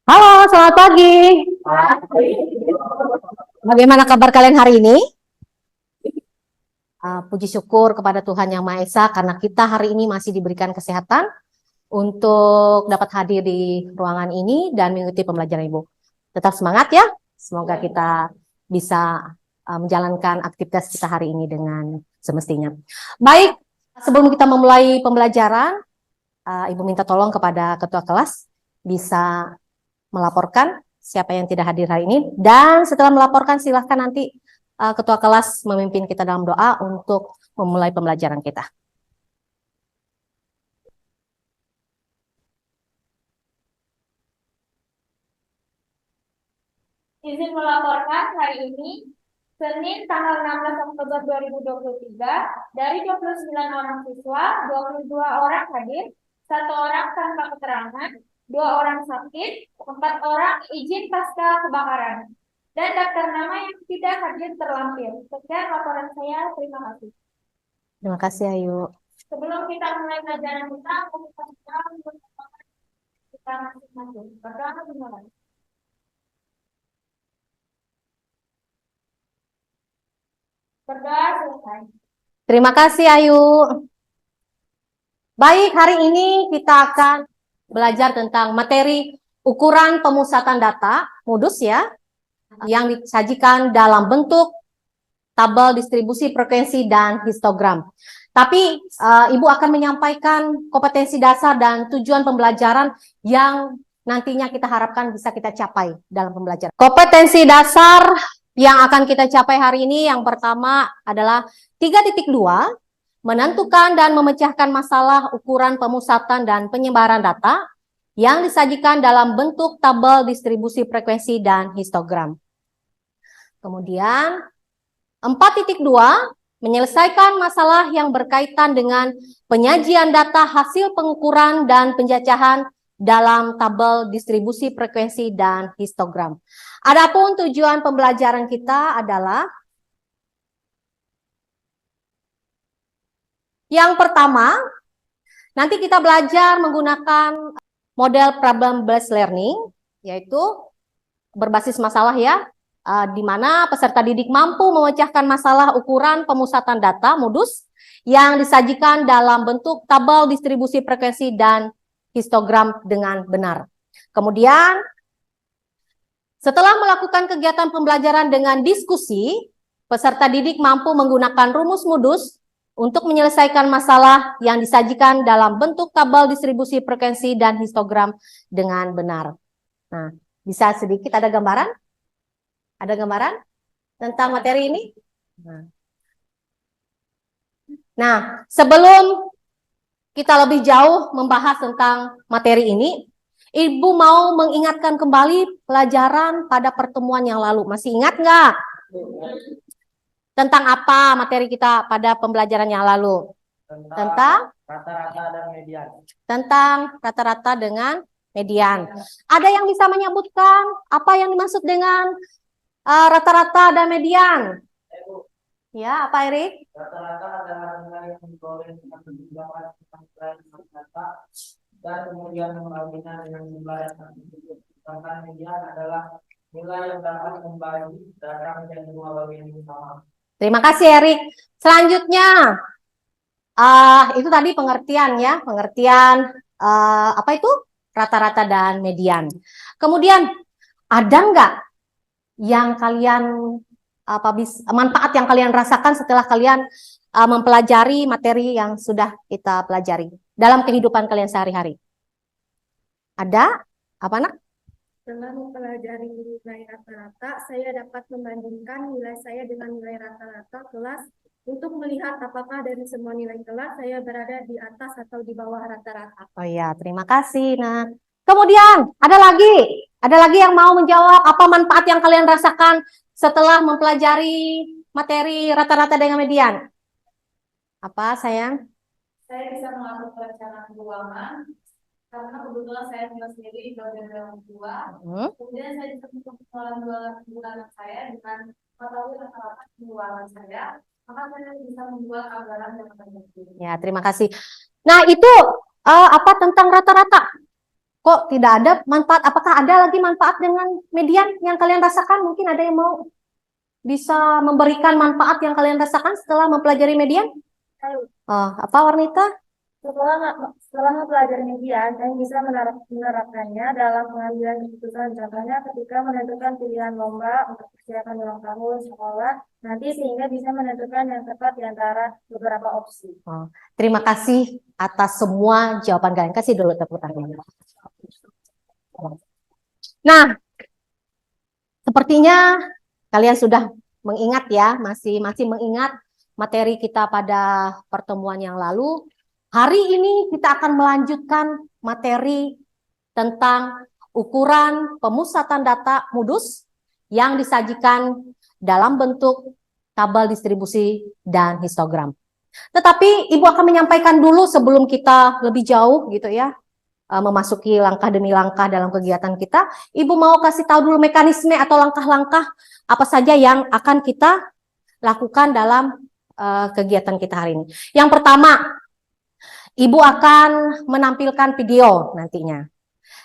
Halo, selamat pagi. Bagaimana kabar kalian hari ini? Puji syukur kepada Tuhan Yang Maha Esa karena kita hari ini masih diberikan kesehatan untuk dapat hadir di ruangan ini dan mengikuti pembelajaran Ibu. Tetap semangat ya. Semoga kita bisa menjalankan aktivitas kita hari ini dengan semestinya. Baik, sebelum kita memulai pembelajaran, Ibu minta tolong kepada ketua kelas bisa melaporkan siapa yang tidak hadir hari ini, dan setelah melaporkan silahkan nanti ketua kelas memimpin kita dalam doa untuk memulai pembelajaran kita. Izin melaporkan hari ini, Senin tanggal 16 Oktober 2023, dari 29 orang siswa, 22 orang hadir, 1 orang tanpa keterangan, 2 orang sakit, 4 orang izin pasca kebakaran, dan daftar nama yang tidak hadir terlampir. Sekian laporan saya, terima kasih. Terima kasih, Ayu. Sebelum kita mulai pelajaran kita masing-masing. Berdoa dimulai. Berdoa selesai. Terima kasih, Ayu. Baik, hari ini kita akan belajar tentang materi ukuran pemusatan data, modus ya, yang disajikan dalam bentuk tabel distribusi frekuensi dan histogram. Tapi Ibu akan menyampaikan kompetensi dasar dan tujuan pembelajaran yang nantinya kita harapkan bisa kita capai dalam pembelajaran. Kompetensi dasar yang akan kita capai hari ini yang pertama adalah 3.2, menentukan dan memecahkan masalah ukuran pemusatan dan penyebaran data yang disajikan dalam bentuk tabel distribusi frekuensi dan histogram. Kemudian 4.2, menyelesaikan masalah yang berkaitan dengan penyajian data hasil pengukuran dan penjajahan dalam tabel distribusi frekuensi dan histogram. Adapun tujuan pembelajaran kita adalah yang pertama, nanti kita belajar menggunakan model problem-based learning, yaitu berbasis masalah ya, di mana peserta didik mampu memecahkan masalah ukuran pemusatan data modus yang disajikan dalam bentuk tabel distribusi frekuensi dan histogram dengan benar. Kemudian, setelah melakukan kegiatan pembelajaran dengan diskusi, peserta didik mampu menggunakan rumus modus untuk menyelesaikan masalah yang disajikan dalam bentuk tabel distribusi frekuensi dan histogram dengan benar. Nah, bisa sedikit ada gambaran? Ada gambaran tentang materi ini? Nah, sebelum kita lebih jauh membahas tentang materi ini, Ibu mau mengingatkan kembali pelajaran pada pertemuan yang lalu. Masih ingat nggak? Tentang apa materi kita pada pembelajaran yang lalu? Tentang rata-rata dan median. Tentang rata-rata dengan median. Ada yang bisa menyebutkan apa yang dimaksud dengan rata-rata dan median? Ya, apa Erik? Rata-rata adalah nilai yang diperoleh dengan penjumlahan data dan kemudian membaginya dengan jumlah yang tertentu. Sedangkan median adalah nilai yang dapat membagi data menjadi dua bagian yang sama. Terima kasih Erik. Selanjutnya, itu tadi pengertian ya, pengertian apa itu? Rata-rata dan median. Kemudian ada nggak yang kalian manfaat yang kalian rasakan setelah kalian mempelajari materi yang sudah kita pelajari dalam kehidupan kalian sehari-hari? Ada? Apa nak? Setelah mempelajari nilai rata-rata, saya dapat membandingkan nilai saya dengan nilai rata-rata kelas untuk melihat apakah dari semua nilai kelas saya berada di atas atau di bawah rata-rata. Oh iya, terima kasih. Nah, kemudian ada lagi yang mau menjawab apa manfaat yang kalian rasakan setelah mempelajari materi rata-rata dengan median? Apa sayang? Saya bisa melakukan perencanaan keuangan karena kebetulan saya tinggal sendiri di bagian orang tua. Kemudian saya bisa mengelola bulanan saya dengan mengetahui rata-rata keuangan saya. Maka saya bisa membuat anggaran yang tertentu. Ya, terima kasih. Nah, itu apa tentang rata-rata? kok tidak ada manfaat? Apakah ada lagi manfaat dengan median yang kalian rasakan? Mungkin ada yang mau bisa memberikan manfaat yang kalian rasakan setelah mempelajari median? Apa Warnita? Setelah mempelajari media, saya bisa menerapkannya dalam pengambilan keputusan. Contohnya ketika menentukan pilihan lomba untuk persiapan ulang tahun sekolah, nanti sehingga bisa menentukan yang tepat di antara beberapa opsi. Terima kasih atas semua jawaban kalian. Kasih dulu tepuk tangan. Nah, sepertinya kalian sudah mengingat ya, masih mengingat materi kita pada pertemuan yang lalu. Hari ini kita akan melanjutkan materi tentang ukuran pemusatan data MUDUS yang disajikan dalam bentuk tabel distribusi dan histogram. Tetapi Ibu akan menyampaikan dulu sebelum kita lebih jauh gitu ya, memasuki langkah demi langkah dalam kegiatan kita. Ibu mau kasih tahu dulu mekanisme atau langkah-langkah apa saja yang akan kita lakukan dalam kegiatan kita hari ini. Yang pertama, Ibu akan menampilkan video nantinya.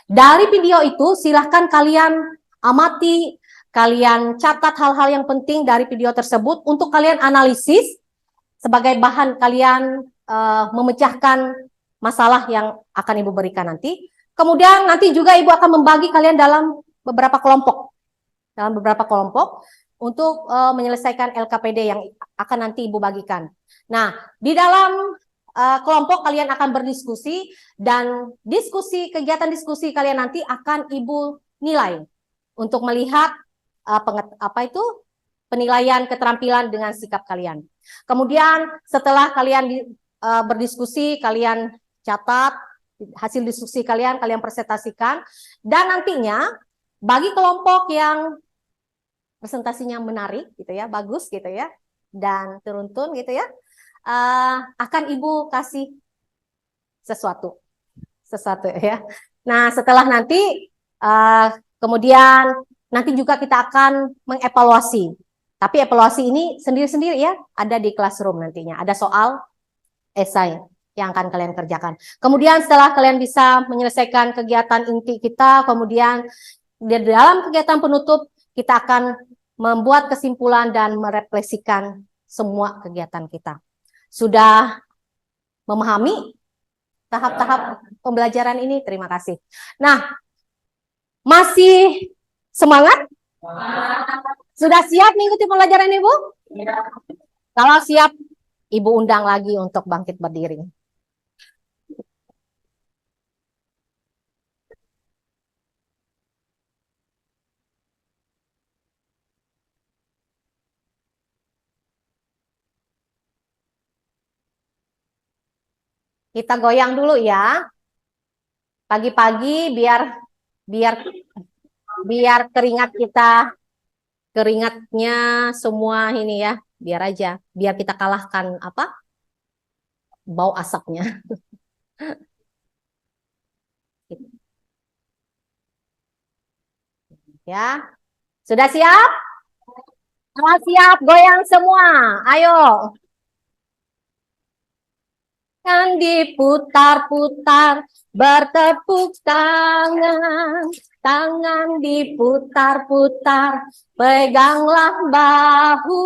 Dari video itu silahkan kalian amati, kalian catat hal-hal yang penting dari video tersebut untuk kalian analisis sebagai bahan kalian memecahkan masalah yang akan Ibu berikan nanti. Kemudian nanti juga Ibu akan membagi kalian dalam beberapa kelompok. Untuk menyelesaikan LKPD yang akan nanti Ibu bagikan. Nah, di dalam kelompok kalian akan berdiskusi dan kegiatan diskusi kalian nanti akan Ibu nilai untuk melihat penilaian keterampilan dengan sikap kalian. Kemudian setelah kalian berdiskusi, kalian catat hasil diskusi kalian presentasikan, dan nantinya bagi kelompok yang presentasinya menarik gitu ya, bagus gitu ya, dan turuntun gitu ya, akan Ibu kasih sesuatu ya. Nah, setelah nanti kemudian nanti juga kita akan mengevaluasi. Tapi evaluasi ini sendiri-sendiri ya, ada di classroom nantinya. Ada soal esai yang akan kalian kerjakan. Kemudian setelah kalian bisa menyelesaikan kegiatan inti kita, kemudian di dalam kegiatan penutup kita akan membuat kesimpulan dan merefleksikan semua kegiatan kita. Sudah memahami tahap-tahap pembelajaran ini? Terima kasih. Nah, masih semangat? Sudah siap mengikuti pembelajaran Ibu? Ya. Kalau siap, Ibu undang lagi untuk bangkit berdiri. Kita goyang dulu ya. Pagi-pagi biar keringatnya semua ini ya, biar kita kalahkan bau asapnya. Ya. Sudah siap? Kalau siap, goyang semua. Ayo. Kan diputar-putar, bertepuk tangan. Tangan diputar-putar, peganglah bahu.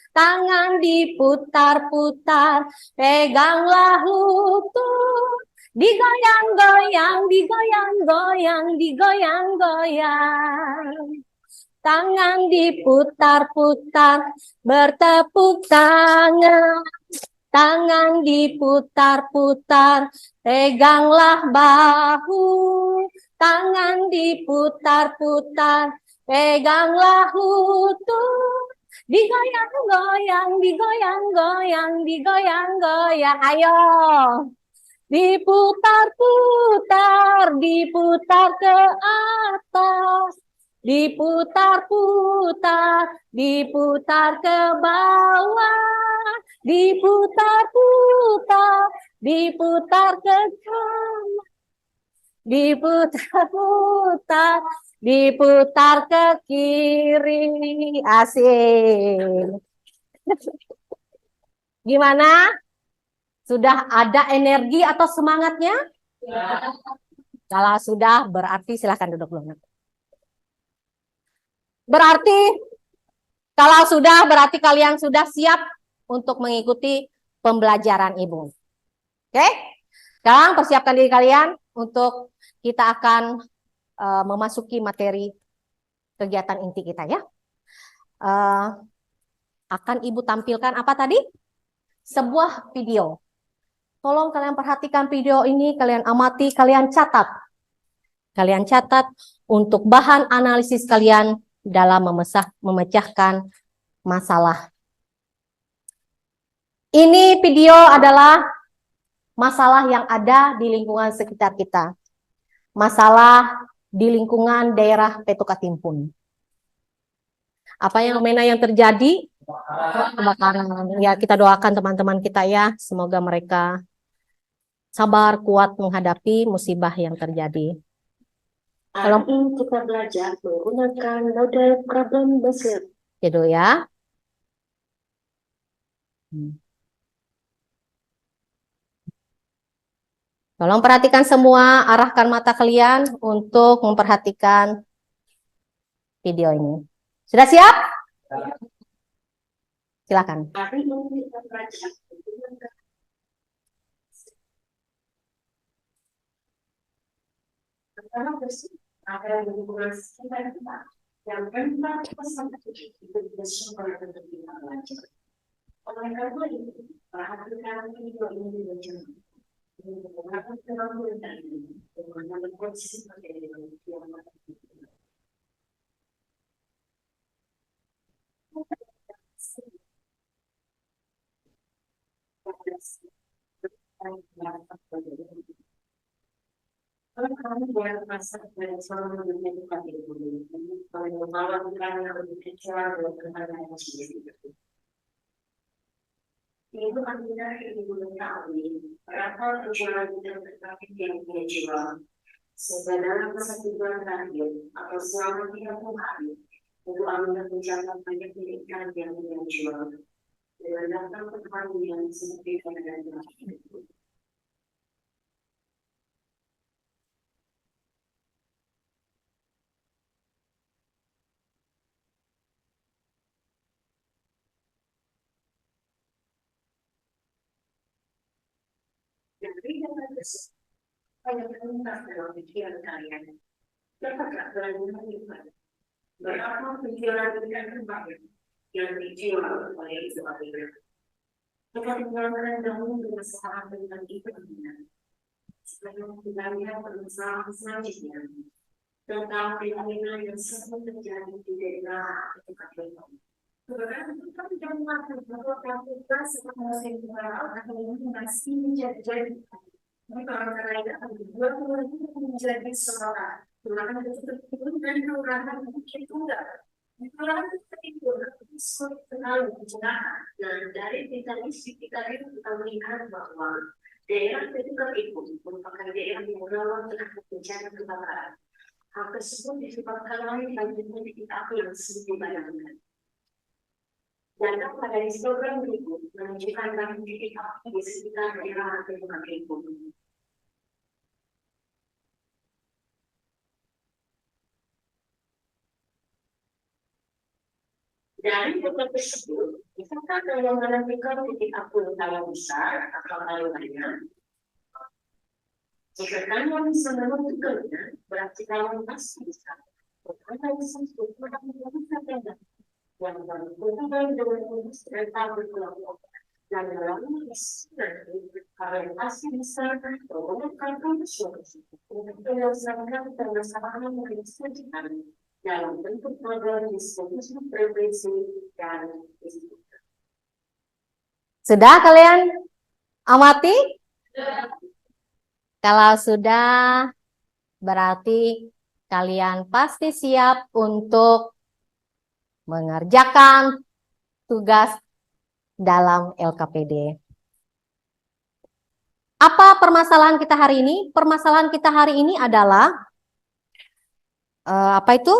Tangan diputar-putar, peganglah lutut. Digoyang-goyang, digoyang-goyang, digoyang-goyang. Tangan diputar-putar, bertepuk tangan. Tangan diputar-putar, peganglah bahu. Tangan diputar-putar, peganglah lutut. Digoyang-goyang, digoyang-goyang, digoyang-goyang. Ayo. Diputar-putar, diputar ke atas. Diputar-putar, diputar ke bawah. Diputar-putar, diputar ke kanan. Diputar-putar, diputar ke kiri. Asik. Gimana? Sudah ada energi atau semangatnya? Ya. Kalau sudah berarti silahkan duduk dulu. Berarti kalau sudah berarti kalian sudah siap untuk mengikuti pembelajaran Ibu. Oke? Sekarang persiapkan diri kalian untuk kita akan memasuki materi kegiatan inti kita ya. Akan Ibu tampilkan apa tadi? Sebuah video. Tolong kalian perhatikan video ini, kalian amati, kalian catat. Kalian catat untuk bahan analisis kalian dalam memecahkan masalah. Ini video adalah masalah yang ada di lingkungan sekitar kita. Masalah di lingkungan daerah Petukatimpun. Apa yang fenomena yang terjadi? Kebakaran. Ya, kita doakan teman-teman kita ya, semoga mereka sabar, kuat menghadapi musibah yang terjadi. Hari ini kita belajar menggunakan model problem based Gitu ya. Tolong perhatikan semua, arahkan mata kalian untuk memperhatikan video ini. Sudah siap? Silakan. Hari ini kita belajar menggunakan pertama bersih agar lingkungan sekitar kita yang rentan pesan itu bersumber untuk kita belajar. Oleh karena itu, perhatikan video ini dengan jelas. Menggunakan terobosan ini dengan kondisi materi yang kalau kamu buat masak dan selalu menjadi dulu, kalau membawa pikiran lebih kecil dan kehendak sendiri. Itu artinya ibu mengetahui berapa tujuan dan tetapi yang dia jual. Sebenarnya masa tujuan terakhir atau selama 30 hari, ibu ambil mencatat banyak ikan yang dia jual. Dengan datang pertanian seperti pada terakhir. Dari data tersebut, banyak terlintas dalam pikiran kalian. Dapatkah kalian melihat berapa penjualan ikan terbanyak yang dijual oleh ibu Amina? Kita tinggalkan dahulu permasalahan tentang ikannya. Sekarang kita lihat permasalahan selanjutnya tentang fenomena yang sering terjadi di daerah Petukatimpun. Kemudian kita tidak mengatakan bahwa kita setelah musim kemarau akan masih menjadi karena dua menjadi seorang kelurahan itu dan kelurahan Bukit Tunggal. Kelurahan itu sulit sekali pencerahan dan dari data-data kita melihat bahwa daerah Petukatimpun merupakan daerah yang rawan terhadap bencana kebakaran. Hal tersebut disebabkan oleh banyaknya titik api yang sering dipadamkan. Data pada histogram berikut menunjukkan banyak titik api di sekitar daerah Petukatimpun. Dari data tersebut, kita akan menentukan titik api yang paling besar atau paling banyak. Jika kalian bisa menentukannya, berarti kalian pasti bisa. Karena disebut menentukan yang berhubungan dengan kondisi kereta berkelompok dan dalam kalian pasti bisa menggunakan kondisi untuk menyelesaikan permasalahan yang disajikan dalam bentuk program distribusi frekuensi dan distribusi. Sudah kalian amati? Kalau sudah, berarti kalian pasti siap untuk mengerjakan tugas dalam LKPD. Apa permasalahan kita hari ini? Permasalahan kita hari ini adalah apa itu?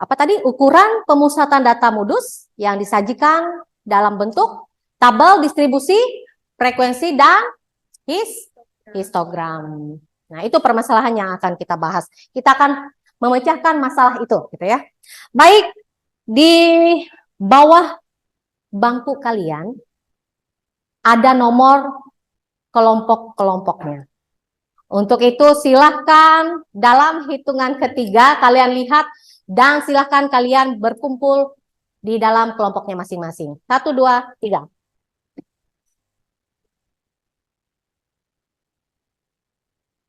Apa tadi? Ukuran pemusatan data modus yang disajikan dalam bentuk tabel distribusi, frekuensi, dan histogram. Nah, itu permasalahan yang akan kita bahas. Kita akan memecahkan masalah itu, gitu ya. Baik, di bawah bangku kalian ada nomor kelompok-kelompoknya. Untuk itu silahkan dalam hitungan ketiga kalian lihat dan silahkan kalian berkumpul di dalam kelompoknya masing-masing. 1, 2, 3.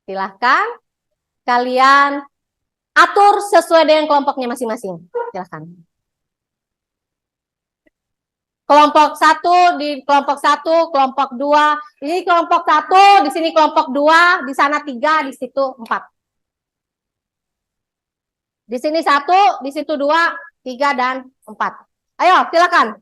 Silahkan kalian atur sesuai dengan kelompoknya masing-masing. Silahkan. Kelompok 1 di kelompok 1, kelompok 2. Ini kelompok 1, di sini kelompok 2, di sana 3, di situ 4. Di sini 1, di situ 2, 3, dan 4. Ayo, silakan.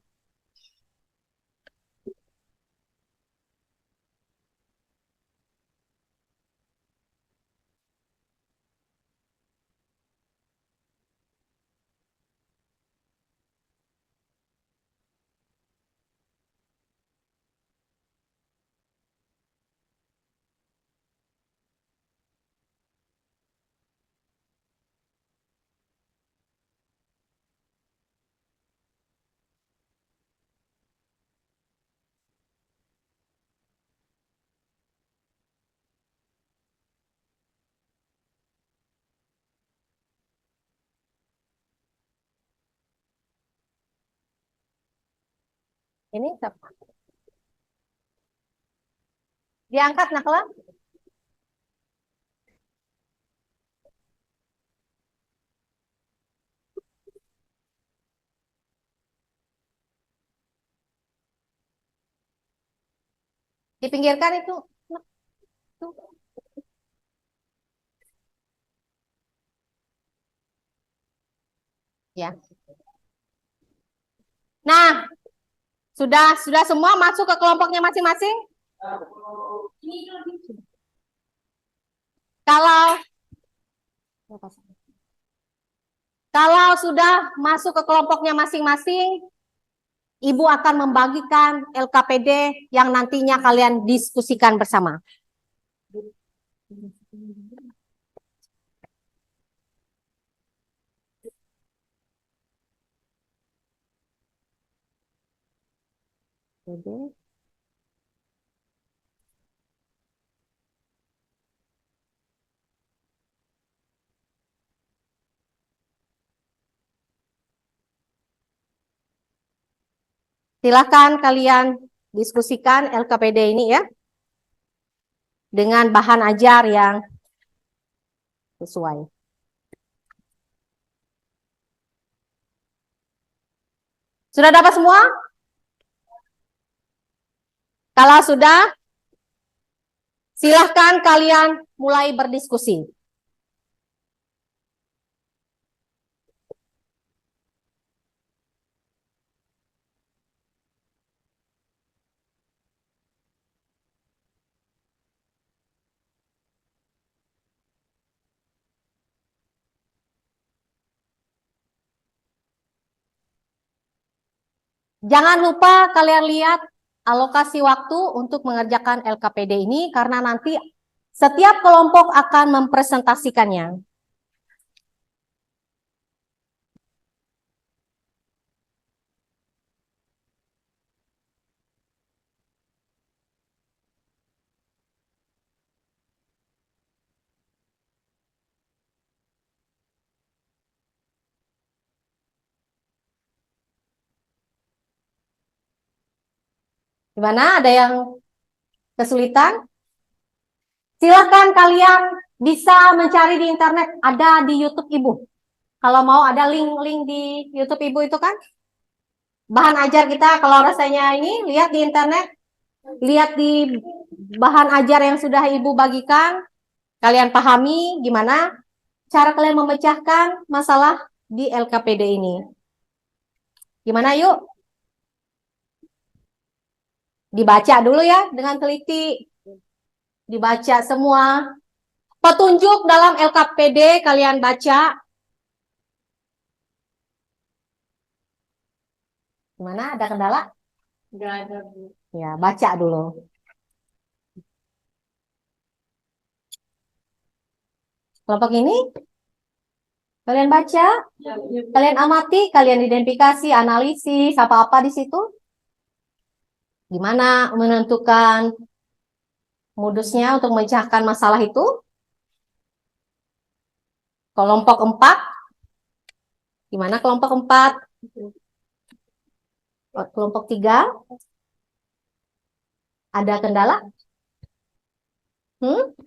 Ini siapa? Diangkat, Nakla. Dipinggirkan itu. Tuh. Ya. Nah, sudah semua masuk ke kelompoknya masing-masing? Kalau sudah masuk ke kelompoknya masing-masing, Ibu akan membagikan LKPD yang nantinya kalian diskusikan bersama. Silakan kalian diskusikan LKPD ini ya, dengan bahan ajar yang sesuai. Sudah dapat semua? Kalau sudah, silahkan kalian mulai berdiskusi. Jangan lupa kalian lihat alokasi waktu untuk mengerjakan LKPD ini karena nanti setiap kelompok akan mempresentasikannya. Gimana? Ada yang kesulitan? Silahkan kalian bisa mencari di internet, ada di YouTube Ibu. Kalau mau ada link-link di YouTube Ibu itu kan. Bahan ajar kita kalau rasanya ini, lihat di internet, lihat di bahan ajar yang sudah Ibu bagikan, kalian pahami gimana cara kalian memecahkan masalah di LKPD ini. Gimana yuk? Dibaca dulu ya dengan teliti. Dibaca semua. Petunjuk dalam LKPD kalian baca. Gimana? Ada kendala? Nggak ada, Bu. Ya, baca dulu. Kelompok ini kalian baca, kalian amati, kalian identifikasi, analisis, apa-apa di situ. Gimana menentukan modusnya untuk memecahkan masalah itu? Kelompok 4, gimana kelompok 4? Kelompok 3, ada kendala? Hmm?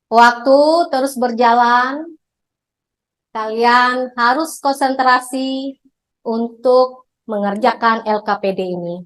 Waktu terus berjalan, kalian harus konsentrasi untuk mengerjakan LKPD ini.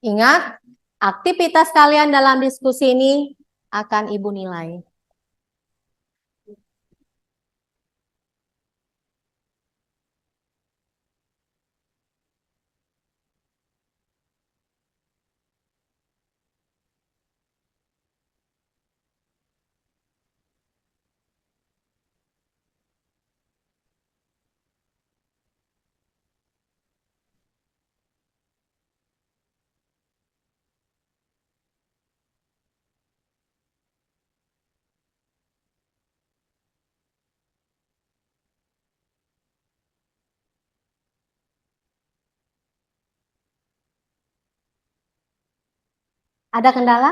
Ingat, aktivitas kalian dalam diskusi ini akan Ibu nilai. Ada kendala?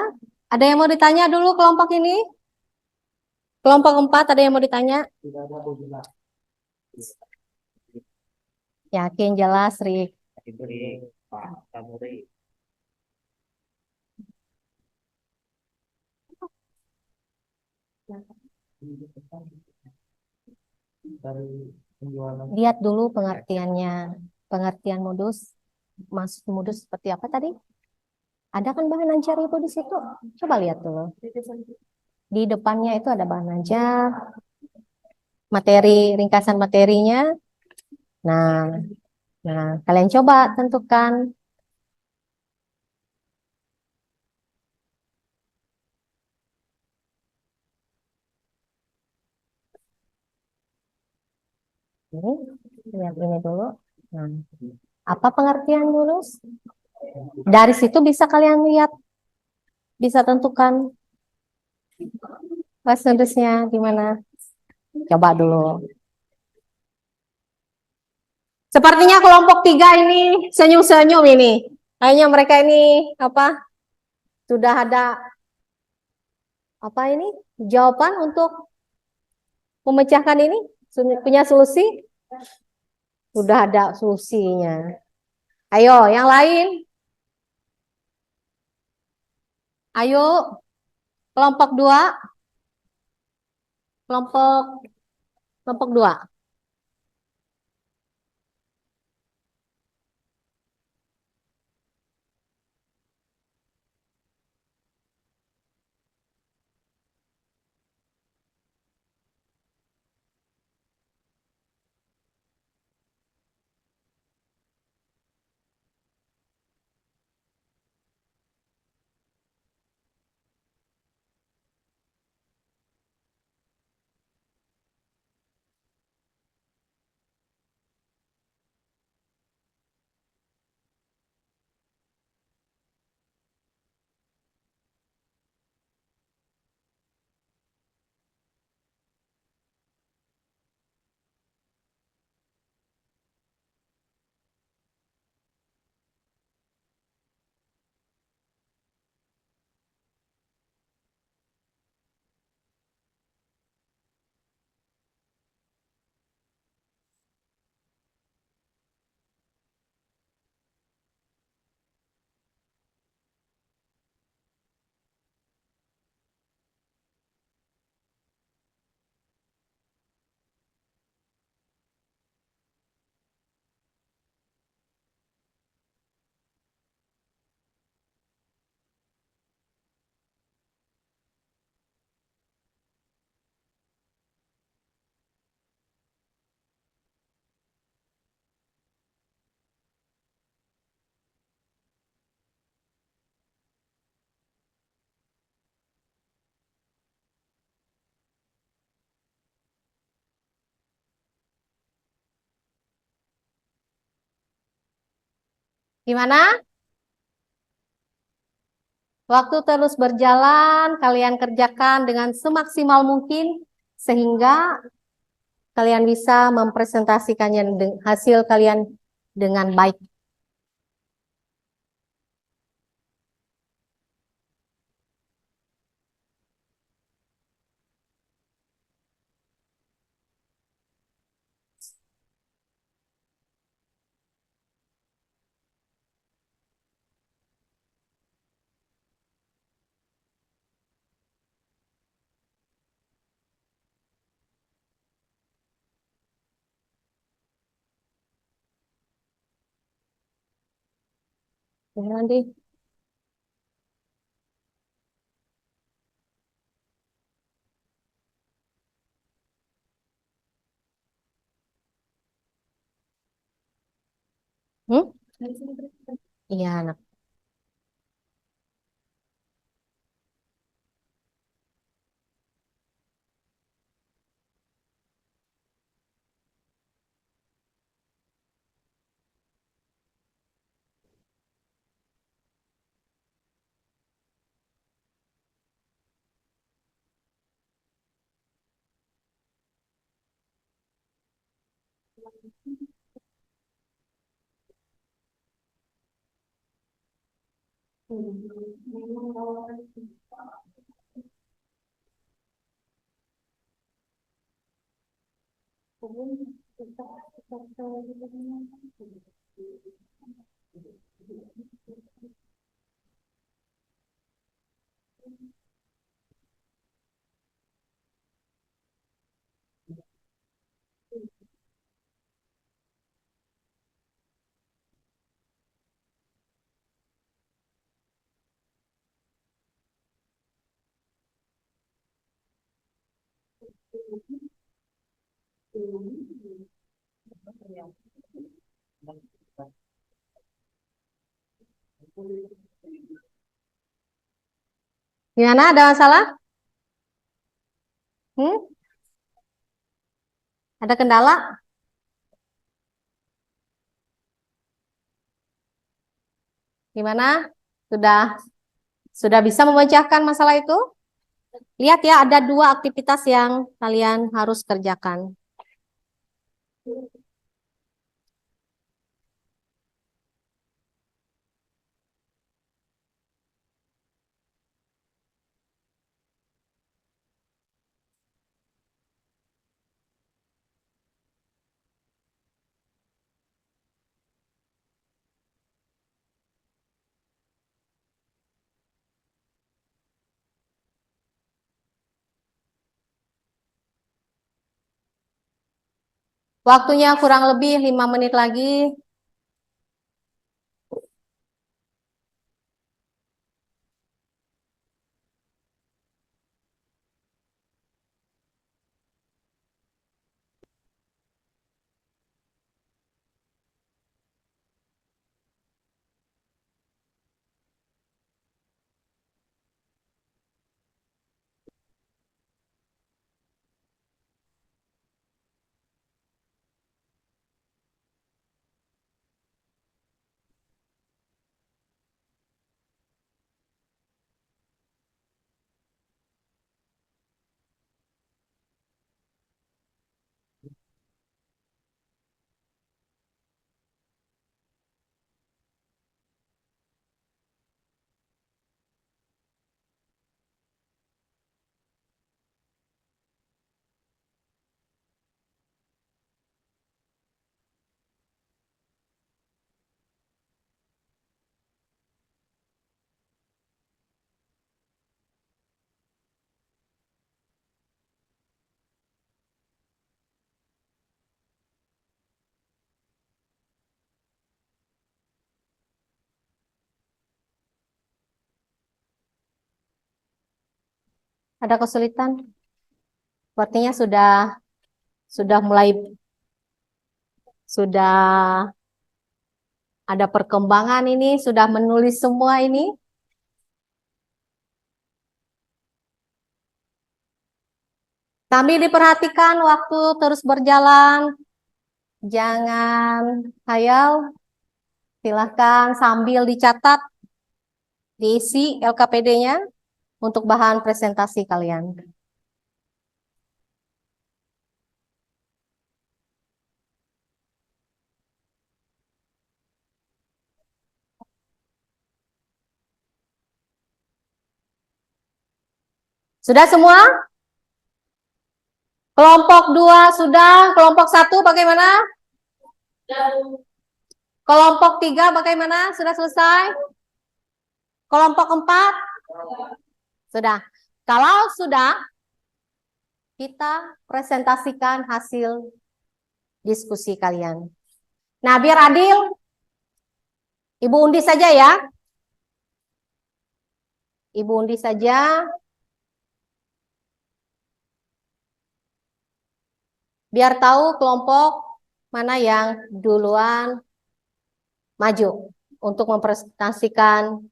Ada yang mau ditanya dulu kelompok ini? Kelompok 4 ada yang mau ditanya? Tidak ada Bu jelas. Yakin jelas, Rik. Diberi Pak Kamuri. Dari penjualan Lihat dulu pengertiannya. Pengertian modus. Maksud modus seperti apa tadi? Ada kan bahan ajar Ibu di situ? Coba lihat dulu. Di depannya itu ada bahan ajar, materi, ringkasan materinya. Nah, kalian coba tentukan. Ini, lihat ini dulu. Nah, apa pengertian modus? Dari situ bisa kalian lihat, bisa tentukan modusnya gimana. Coba dulu. Sepertinya kelompok 3 ini senyum-senyum ini. Kayaknya mereka ini apa? Sudah ada apa ini? Jawaban untuk memecahkan ini? Punya solusi? Sudah ada solusinya. Ayo, yang lain. Ayo, kelompok 2. Kelompok kelompok 2. Gimana? Waktu terus berjalan, kalian kerjakan dengan semaksimal mungkin sehingga kalian bisa mempresentasikannya hasil kalian dengan baik. Ya, nanti. Hmm? Iya, anak. Gimana? Ada masalah? Hmm? Ada kendala? Gimana? Sudah bisa memecahkan masalah itu? Lihat ya, ada dua aktivitas yang kalian harus kerjakan. Waktunya kurang lebih 5 menit lagi. Ada kesulitan? Sepertinya sudah mulai sudah ada perkembangan ini, sudah menulis semua ini. Sambil diperhatikan waktu terus berjalan, jangan hayal. Silahkan sambil dicatat, diisi LKPD-nya untuk bahan presentasi kalian. Sudah semua? Kelompok 2 sudah, kelompok 1 bagaimana? Kelompok 3 bagaimana? Sudah selesai? Kelompok 4? Sudah. Kalau sudah, kita presentasikan hasil diskusi kalian. Nah, biar adil, Ibu undi saja ya. Ibu undi saja. Biar tahu kelompok mana yang duluan maju untuk mempresentasikan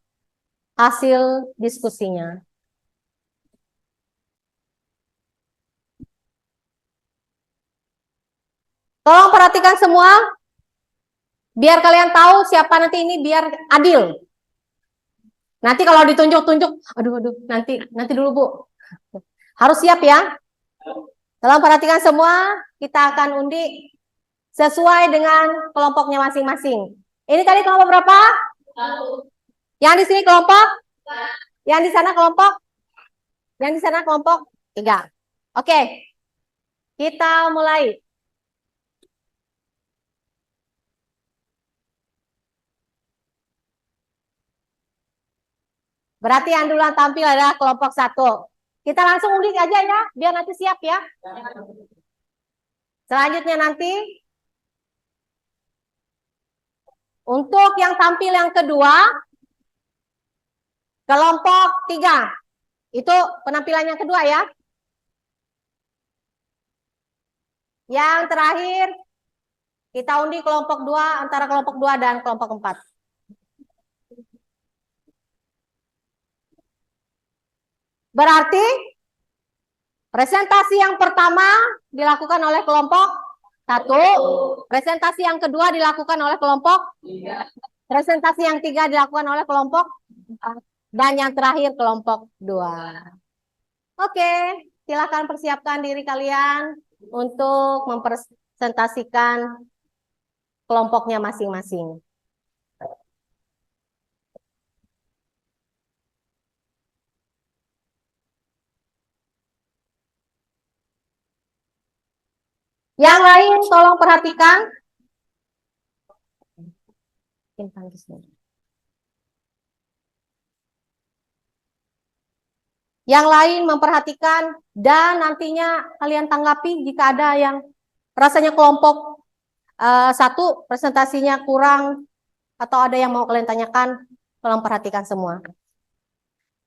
hasil diskusinya. Tolong perhatikan semua, biar kalian tahu siapa nanti ini, biar adil. Nanti kalau ditunjuk-tunjuk, aduh, nanti dulu Bu. Harus siap ya. Tolong perhatikan semua, kita akan undi sesuai dengan kelompoknya masing-masing. Ini tadi kelompok berapa? 1. Yang di sini kelompok? 2. Yang di sana kelompok? Yang di sana kelompok? 3. Oke, kita mulai. Berarti yang duluan tampil adalah kelompok 1. Kita langsung undi aja ya, biar nanti siap ya. Selanjutnya nanti, untuk yang tampil yang kedua, kelompok 3. Itu penampilan yang kedua ya. Yang terakhir, kita undi kelompok 2, antara kelompok 2 dan kelompok 4. Berarti presentasi yang pertama dilakukan oleh kelompok 1, presentasi yang kedua dilakukan oleh kelompok 3, presentasi yang 3 dilakukan oleh kelompok 4, dan yang terakhir kelompok 2. Oke, silakan persiapkan diri kalian untuk mempresentasikan kelompoknya masing-masing. Yang lain tolong perhatikan. Yang lain memperhatikan dan nantinya kalian tanggapi jika ada yang rasanya kelompok 1 presentasinya kurang atau ada yang mau kalian tanyakan, tolong perhatikan semua.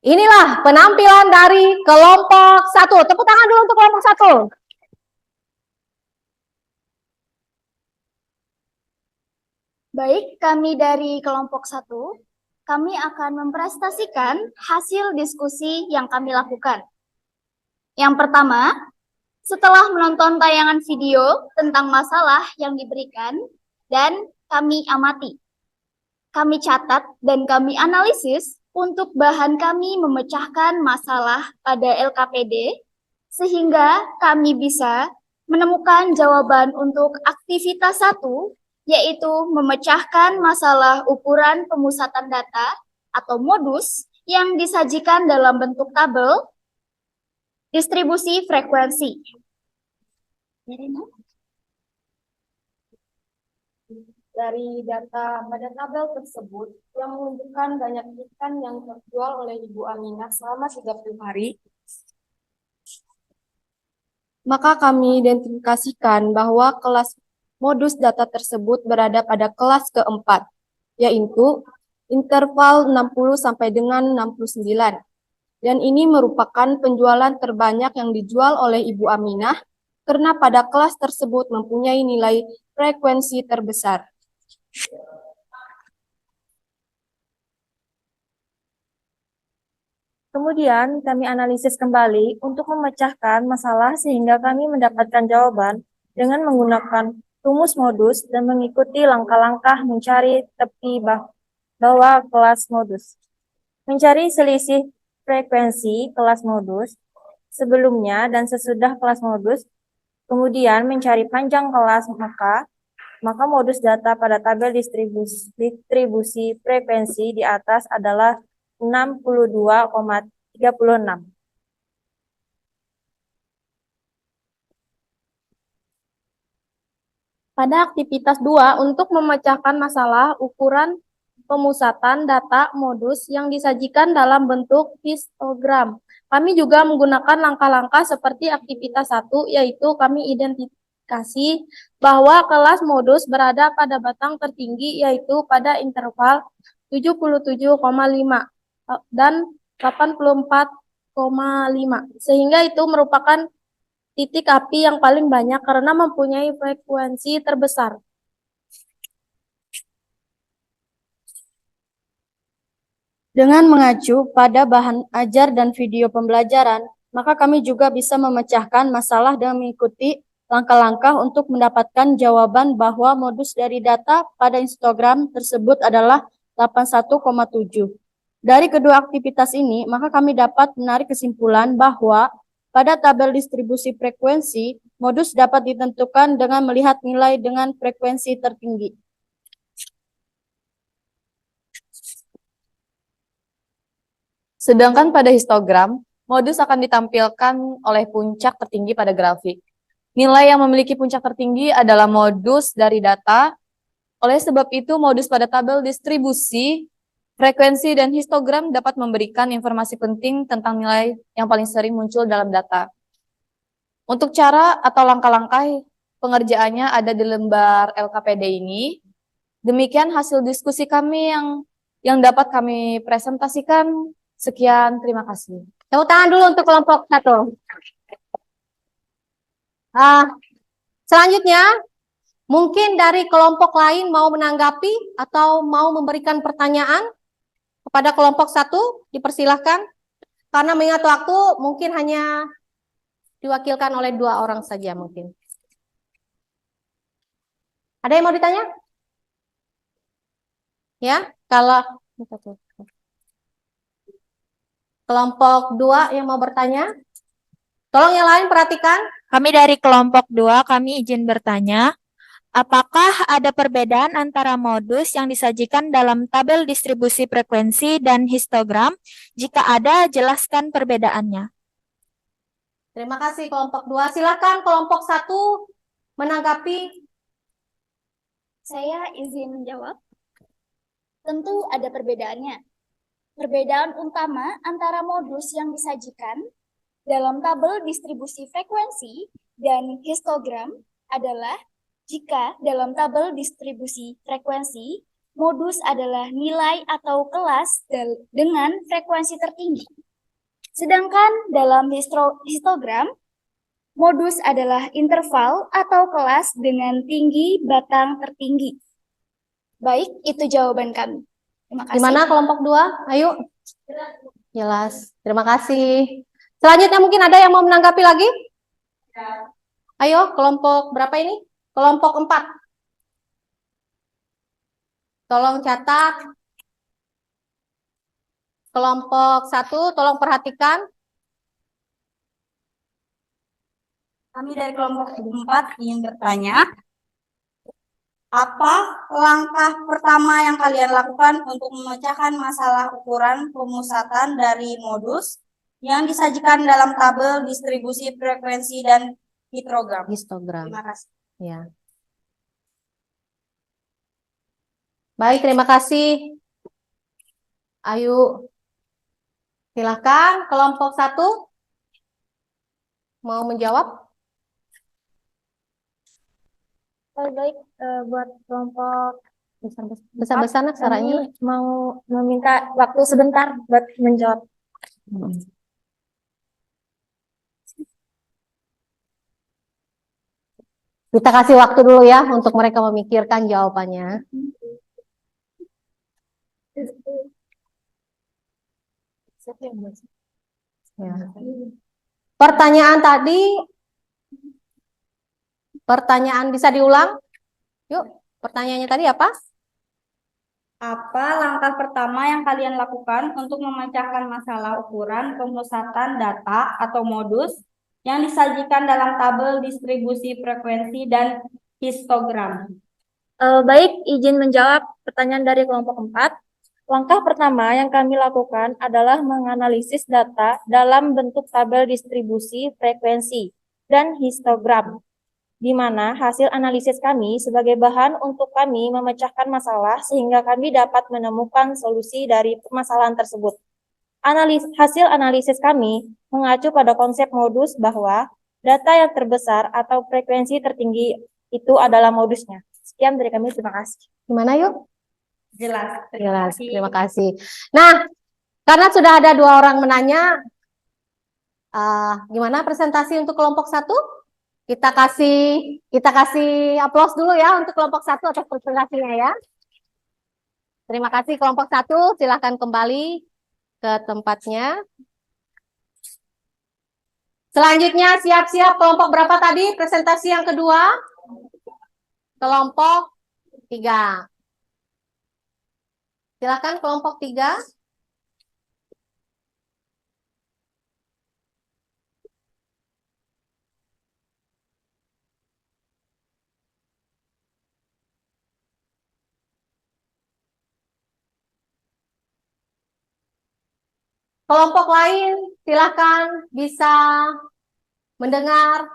Inilah penampilan dari kelompok 1. Tepuk tangan dulu untuk kelompok 1. Baik, kami dari kelompok 1, kami akan mempresentasikan hasil diskusi yang kami lakukan. Yang pertama, setelah menonton tayangan video tentang masalah yang diberikan dan kami amati, kami catat dan kami analisis untuk bahan kami memecahkan masalah pada LKPD, sehingga kami bisa menemukan jawaban untuk aktivitas 1, yaitu memecahkan masalah ukuran pemusatan data atau modus yang disajikan dalam bentuk tabel distribusi frekuensi. Dari data pada tabel tersebut yang menunjukkan banyak ikan yang terjual oleh Ibu Aminah selama 30 hari, maka kami identifikasikan bahwa kelas modus data tersebut berada pada kelas keempat, yaitu interval 60 sampai dengan 69. Dan ini merupakan penjualan terbanyak yang dijual oleh Ibu Aminah karena pada kelas tersebut mempunyai nilai frekuensi terbesar. Kemudian kami analisis kembali untuk memecahkan masalah sehingga kami mendapatkan jawaban dengan menggunakan rumus modus dan mengikuti langkah-langkah mencari tepi bawah kelas modus. Mencari selisih frekuensi kelas modus sebelumnya dan sesudah kelas modus, kemudian mencari panjang kelas, maka modus data pada tabel distribusi frekuensi di atas adalah 62,36. Pada aktivitas 2, untuk memecahkan masalah ukuran pemusatan data modus yang disajikan dalam bentuk histogram. Kami juga menggunakan langkah-langkah seperti aktivitas 1, yaitu kami identifikasi bahwa kelas modus berada pada batang tertinggi, yaitu pada interval 77,5 dan 84,5, sehingga itu merupakan titik api yang paling banyak karena mempunyai frekuensi terbesar. Dengan mengacu pada bahan ajar dan video pembelajaran, maka kami juga bisa memecahkan masalah dan mengikuti langkah-langkah untuk mendapatkan jawaban bahwa modus dari data pada histogram tersebut adalah 81,7. Dari kedua aktivitas ini, maka kami dapat menarik kesimpulan bahwa pada tabel distribusi frekuensi, modus dapat ditentukan dengan melihat nilai dengan frekuensi tertinggi. Sedangkan pada histogram, modus akan ditampilkan oleh puncak tertinggi pada grafik. Nilai yang memiliki puncak tertinggi adalah modus dari data. Oleh sebab itu, modus pada tabel distribusi frekuensi dan histogram dapat memberikan informasi penting tentang nilai yang paling sering muncul dalam data. Untuk cara atau langkah-langkah pengerjaannya ada di lembar LKPD ini. Demikian hasil diskusi kami yang dapat kami presentasikan. Sekian, terima kasih. Tepuk tangan dulu untuk kelompok 1. Selanjutnya, mungkin dari kelompok lain mau menanggapi atau mau memberikan pertanyaan kepada kelompok 1, dipersilahkan. Karena mengingat waktu, mungkin hanya diwakilkan oleh 2 orang saja mungkin. Ada yang mau ditanya? Ya, kalau kelompok 2 yang mau bertanya, tolong yang lain perhatikan. Kami dari kelompok 2, kami izin bertanya, apakah ada perbedaan antara modus yang disajikan dalam tabel distribusi frekuensi dan histogram? Jika ada, jelaskan perbedaannya. Terima kasih kelompok 2. Silakan kelompok 1 menanggapi. Saya izin menjawab. Tentu ada perbedaannya. Perbedaan utama antara modus yang disajikan dalam tabel distribusi frekuensi dan histogram adalah jika dalam tabel distribusi frekuensi, modus adalah nilai atau kelas dengan frekuensi tertinggi. Sedangkan dalam histogram, modus adalah interval atau kelas dengan tinggi batang tertinggi. Baik, itu jawaban kami. Terima kasih. Gimana kelompok 2? Ayo. Jelas. Terima kasih. Selanjutnya mungkin ada yang mau menanggapi lagi? Ayo, kelompok berapa ini? Kelompok 4. Tolong catat. Kelompok 1, tolong perhatikan. Kami dari kelompok 4 ingin bertanya, apa langkah pertama yang kalian lakukan untuk memecahkan masalah ukuran pemusatan dari modus yang disajikan dalam tabel distribusi frekuensi dan histogram? Terima kasih. Ya. Baik, terima kasih. Ayo. Silakan kelompok 1 mau menjawab. Baik, buat kelompok Besar-besar suaranya. mau meminta waktu sebentar buat menjawab. Kita kasih waktu dulu ya untuk mereka memikirkan jawabannya. Ya. Pertanyaan tadi, pertanyaan bisa diulang? Yuk, pertanyaannya tadi apa? Apa langkah pertama yang kalian lakukan untuk memecahkan masalah ukuran pemusatan data atau modus yang disajikan dalam tabel distribusi frekuensi dan histogram? Baik, izin menjawab pertanyaan dari kelompok 4. Langkah pertama yang kami lakukan adalah menganalisis data dalam bentuk tabel distribusi frekuensi dan histogram, di mana hasil analisis kami sebagai bahan untuk kami memecahkan masalah sehingga kami dapat menemukan solusi dari permasalahan tersebut. Hasil analisis kami mengacu pada konsep modus bahwa data yang terbesar atau frekuensi tertinggi itu adalah modusnya. Sekian dari kami, terima kasih. Gimana yuk? Jelas. Jelas, terima kasih. Nah, karena sudah ada 2 orang menanya, gimana presentasi untuk kelompok 1? Kita kasih aplaus dulu ya untuk kelompok 1 atas presentasinya ya. Terima kasih kelompok 1, silakan kembali ke tempatnya. Selanjutnya siap-siap kelompok berapa tadi? Presentasi yang kedua? Kelompok 3. Silakan kelompok 3. Kelompok lain silakan bisa mendengar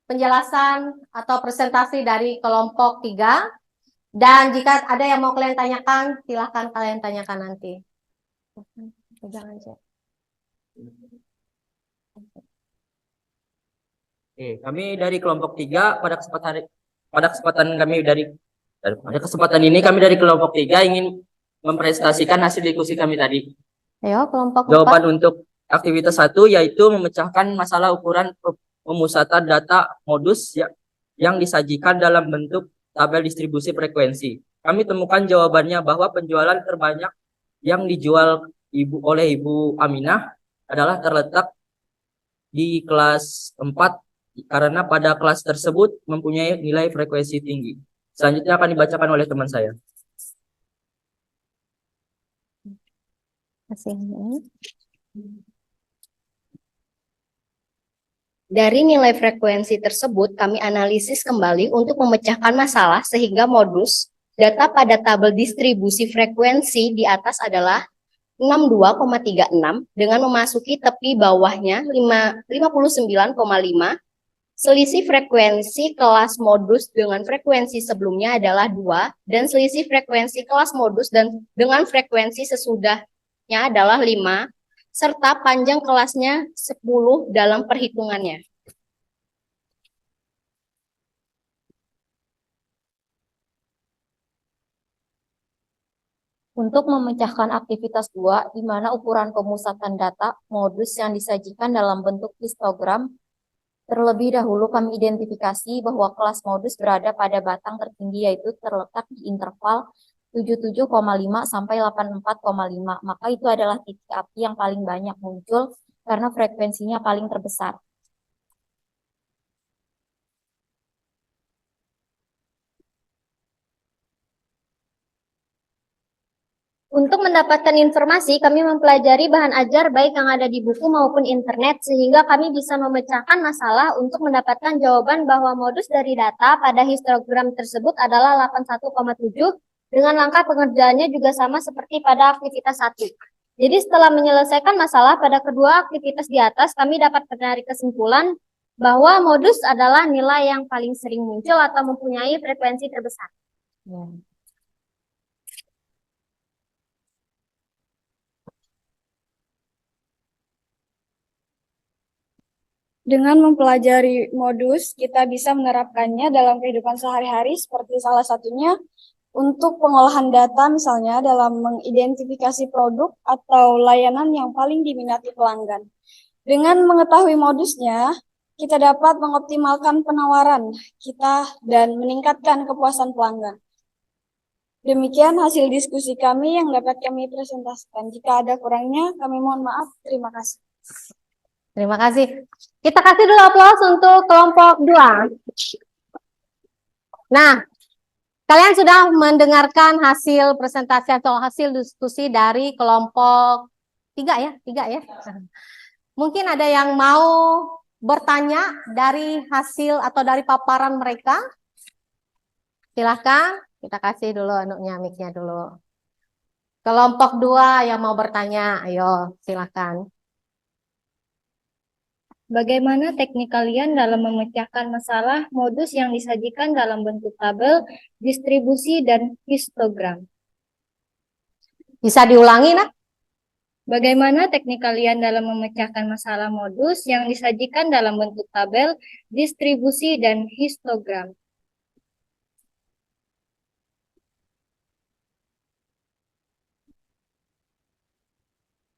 penjelasan atau presentasi dari kelompok 3. Dan jika ada yang mau kalian tanyakan, silakan kalian tanyakan nanti. Pegang aja. Oke, kami dari kelompok 3 pada kesempatan ini kami dari kelompok 3 ingin mempresentasikan hasil diskusi kami tadi. Ayo, kelompok 4. Jawaban untuk aktivitas 1 yaitu memecahkan masalah ukuran pemusatan data modus yang disajikan dalam bentuk tabel distribusi frekuensi. Kami temukan jawabannya bahwa penjualan terbanyak yang dijual oleh Ibu Aminah adalah terletak di kelas 4 karena pada kelas tersebut mempunyai nilai frekuensi tinggi. Selanjutnya akan dibacakan oleh teman saya. Dari nilai frekuensi tersebut, kami analisis kembali untuk memecahkan masalah sehingga modus data pada tabel distribusi frekuensi di atas adalah 62,36 dengan memasuki tepi bawahnya 59,5. Selisih frekuensi kelas modus dengan frekuensi sebelumnya adalah 2 dan selisih frekuensi kelas modus dengan frekuensi sesudahnya adalah 5. Serta panjang kelasnya 10 dalam perhitungannya. Untuk memecahkan aktivitas 2, di mana ukuran pemusatan data modus yang disajikan dalam bentuk histogram, terlebih dahulu kami identifikasi bahwa kelas modus berada pada batang tertinggi yaitu terletak di interval 77,5 sampai 84,5. Maka itu adalah titik api yang paling banyak muncul karena frekuensinya paling terbesar. Untuk mendapatkan informasi, kami mempelajari bahan ajar baik yang ada di buku maupun internet, sehingga kami bisa memecahkan masalah untuk mendapatkan jawaban bahwa modus dari data pada histogram tersebut adalah 81,7, dengan langkah pengerjaannya juga sama seperti pada aktivitas 1. Jadi setelah menyelesaikan masalah pada kedua aktivitas di atas, kami dapat menarik kesimpulan bahwa modus adalah nilai yang paling sering muncul atau mempunyai frekuensi terbesar. Dengan mempelajari modus, kita bisa menerapkannya dalam kehidupan sehari-hari seperti salah satunya untuk pengolahan data misalnya dalam mengidentifikasi produk atau layanan yang paling diminati pelanggan. Dengan mengetahui modusnya, kita dapat mengoptimalkan penawaran kita dan meningkatkan kepuasan pelanggan. Demikian hasil diskusi kami yang dapat kami presentasikan. Jika ada kurangnya, kami mohon maaf. Terima kasih. Terima kasih. Kita kasih dulu aplaus untuk kelompok 2. Nah, Kalian sudah mendengarkan hasil presentasi atau hasil diskusi dari kelompok 3 ya? 3 ya? Mungkin ada yang mau bertanya dari hasil atau dari paparan mereka? Silahkan, kita kasih dulu mic-nya dulu. Kelompok 2 yang mau bertanya, ayo silahkan. Bagaimana teknik kalian dalam memecahkan masalah modus yang disajikan dalam bentuk tabel, distribusi, dan histogram? Bisa diulangi, Nak? Bagaimana teknik kalian dalam memecahkan masalah modus yang disajikan dalam bentuk tabel, distribusi, dan histogram?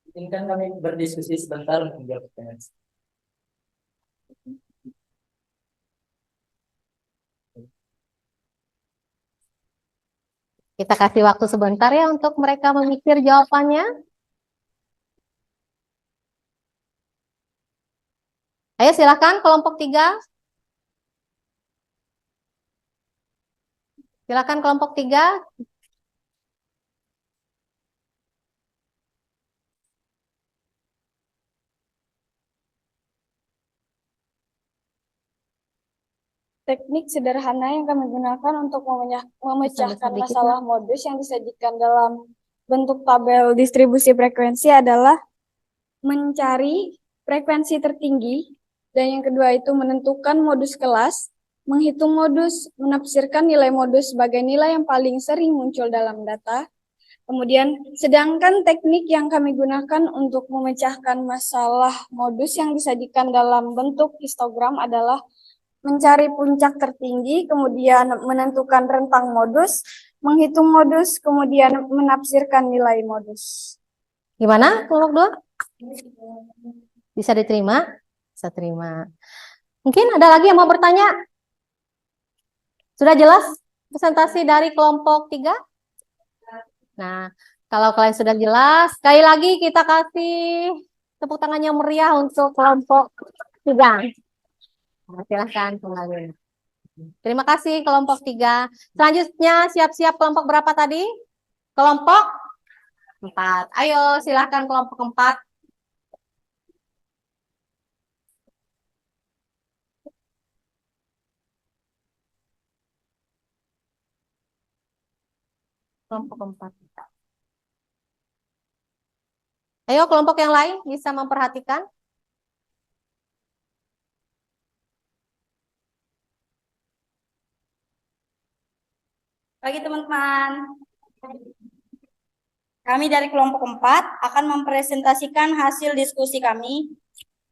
Izinkan kami berdiskusi sebentar untuk menjawab pertanyaan. Kita kasih waktu sebentar ya untuk mereka memikir jawabannya. Ayo silakan kelompok 3. Silakan kelompok 3. Teknik sederhana yang kami gunakan untuk memecahkan masalah modus yang disajikan dalam bentuk tabel distribusi frekuensi adalah mencari frekuensi tertinggi, dan yang kedua itu menentukan modus kelas, menghitung modus, menafsirkan nilai modus sebagai nilai yang paling sering muncul dalam data. Kemudian, sedangkan teknik yang kami gunakan untuk memecahkan masalah modus yang disajikan dalam bentuk histogram adalah mencari puncak tertinggi, kemudian menentukan rentang modus, menghitung modus, kemudian menafsirkan nilai modus. Gimana kelompok 2? Bisa diterima? Bisa terima. Mungkin ada lagi yang mau bertanya? Sudah jelas presentasi dari kelompok 3? Nah, kalau kalian sudah jelas, sekali lagi kita kasih tepuk tangan yang meriah untuk kelompok 3. Nah, silahkan kembali. Terima kasih kelompok 3. Selanjutnya siap-siap kelompok berapa tadi? Kelompok 4. Ayo silahkan kelompok 4. Kelompok 4. Ayo kelompok yang lain bisa memperhatikan. Bagi teman-teman, kami dari kelompok 4 akan mempresentasikan hasil diskusi kami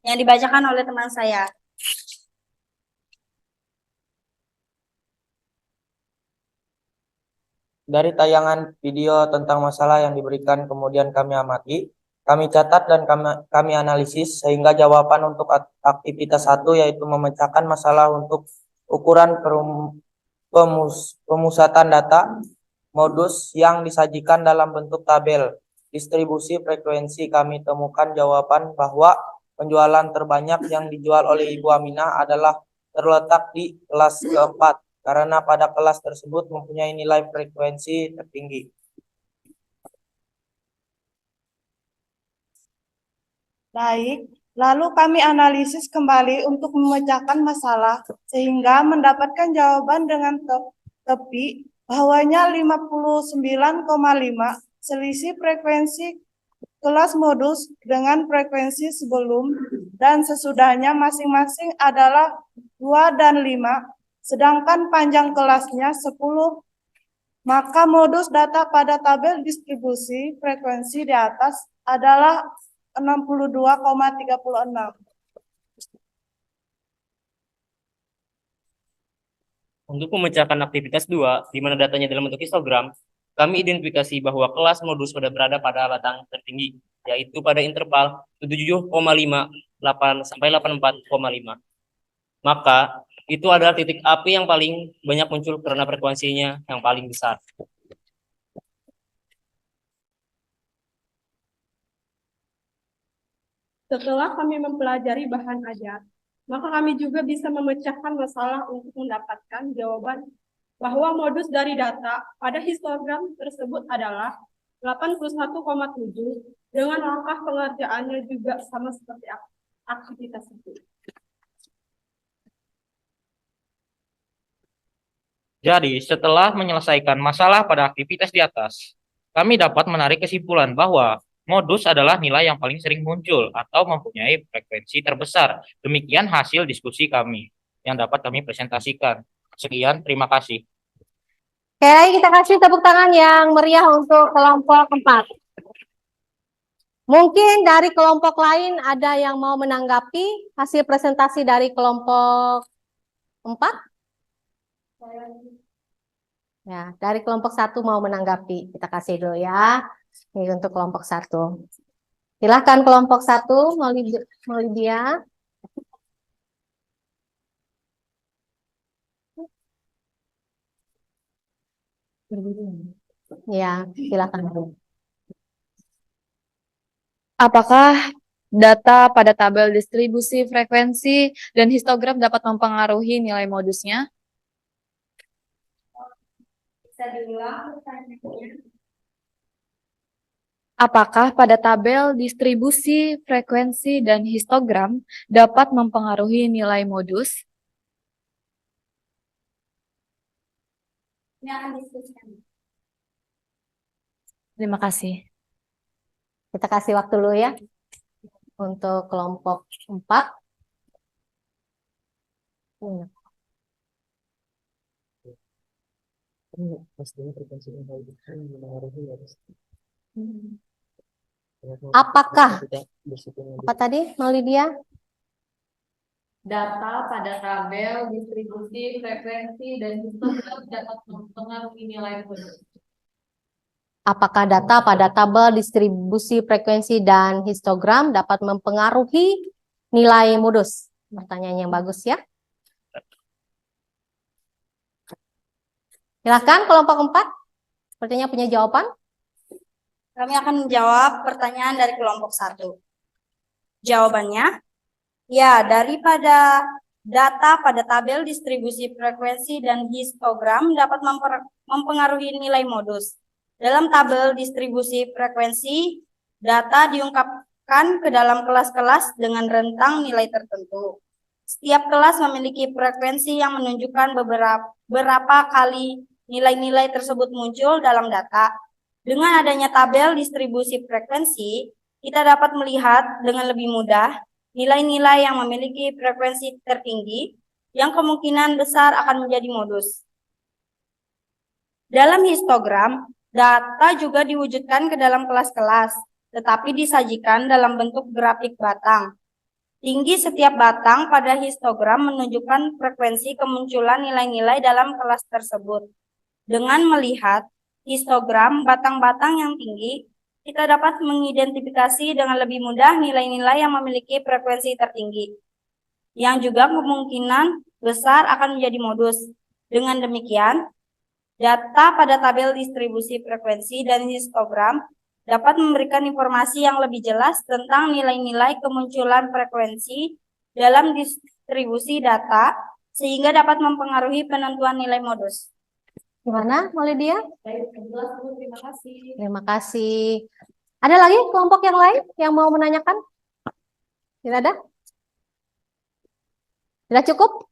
yang dibacakan oleh teman saya. Dari tayangan video tentang masalah yang diberikan kemudian kami amati, kami catat dan kami analisis sehingga jawaban untuk aktivitas 1 yaitu memecahkan masalah untuk ukuran pemusatan data modus yang disajikan dalam bentuk tabel distribusi frekuensi. Kami temukan jawaban bahwa penjualan terbanyak yang dijual oleh Ibu Aminah adalah terletak di kelas keempat karena pada kelas tersebut mempunyai nilai frekuensi tertinggi. Baik, lalu kami analisis kembali untuk memecahkan masalah sehingga mendapatkan jawaban dengan tepi bahwanya 59,5 selisih frekuensi kelas modus dengan frekuensi sebelum dan sesudahnya masing-masing adalah 2 dan 5, sedangkan panjang kelasnya 10, maka modus data pada tabel distribusi frekuensi di atas adalah 62,36. Untuk memecahkan aktivitas 2, di mana datanya dalam bentuk histogram, kami identifikasi bahwa kelas modus berada pada latang tertinggi, yaitu pada interval 77,5 sampai 84,5. Maka, itu adalah titik api yang paling banyak muncul karena frekuensinya yang paling besar. Setelah kami mempelajari bahan ajar, maka kami juga bisa memecahkan masalah untuk mendapatkan jawaban bahwa modus dari data pada histogram tersebut adalah 81,7 dengan langkah pengerjaannya juga sama seperti aktivitas itu. Jadi, setelah menyelesaikan masalah pada aktivitas di atas, kami dapat menarik kesimpulan bahwa modus adalah nilai yang paling sering muncul atau mempunyai frekuensi terbesar. Demikian hasil diskusi kami yang dapat kami presentasikan. Sekian, terima kasih. Oke, kita kasih tepuk tangan yang meriah untuk kelompok 4. Mungkin dari kelompok lain ada yang mau menanggapi hasil presentasi dari kelompok 4? Ya, dari kelompok 1 mau menanggapi. Kita kasih dulu ya. Ini untuk kelompok 1. Silakan kelompok 1, Maulidia. Ya, silakan. Apakah data pada tabel distribusi frekuensi dan histogram dapat mempengaruhi nilai modusnya? Bisa diulang pertanyaannya? Apakah pada tabel distribusi frekuensi dan histogram dapat mempengaruhi nilai modus? Ini akan diskusikan. Terima kasih. Kita kasih waktu dulu ya untuk kelompok 4. Apakah apa tadi, Maulidia? Data pada tabel distribusi frekuensi dan histogram dapat mempengaruhi nilai modus. Apakah data pada tabel distribusi frekuensi dan histogram dapat mempengaruhi nilai modus? Pertanyaan yang bagus ya. Silakan kelompok 4. Sepertinya punya jawaban. Kami akan menjawab pertanyaan dari kelompok 1. Jawabannya, ya, daripada data pada tabel distribusi frekuensi dan histogram dapat mempengaruhi nilai modus. Dalam tabel distribusi frekuensi, data diungkapkan ke dalam kelas-kelas dengan rentang nilai tertentu. Setiap kelas memiliki frekuensi yang menunjukkan beberapa kali nilai-nilai tersebut muncul dalam data. Dengan adanya tabel distribusi frekuensi, kita dapat melihat dengan lebih mudah nilai-nilai yang memiliki frekuensi tertinggi yang kemungkinan besar akan menjadi modus. Dalam histogram, data juga diwujudkan ke dalam kelas-kelas, tetapi disajikan dalam bentuk grafik batang. Tinggi setiap batang pada histogram menunjukkan frekuensi kemunculan nilai-nilai dalam kelas tersebut. Dengan melihat histogram batang-batang yang tinggi, kita dapat mengidentifikasi dengan lebih mudah nilai-nilai yang memiliki frekuensi tertinggi, yang juga kemungkinan besar akan menjadi modus. Dengan demikian, data pada tabel distribusi frekuensi dan histogram dapat memberikan informasi yang lebih jelas tentang nilai-nilai kemunculan frekuensi dalam distribusi data, sehingga dapat mempengaruhi penentuan nilai modus. Gimana, Maulidia? Terima kasih. Terima kasih. Ada lagi kelompok yang lain yang mau menanyakan? Tidak ada? Sudah cukup?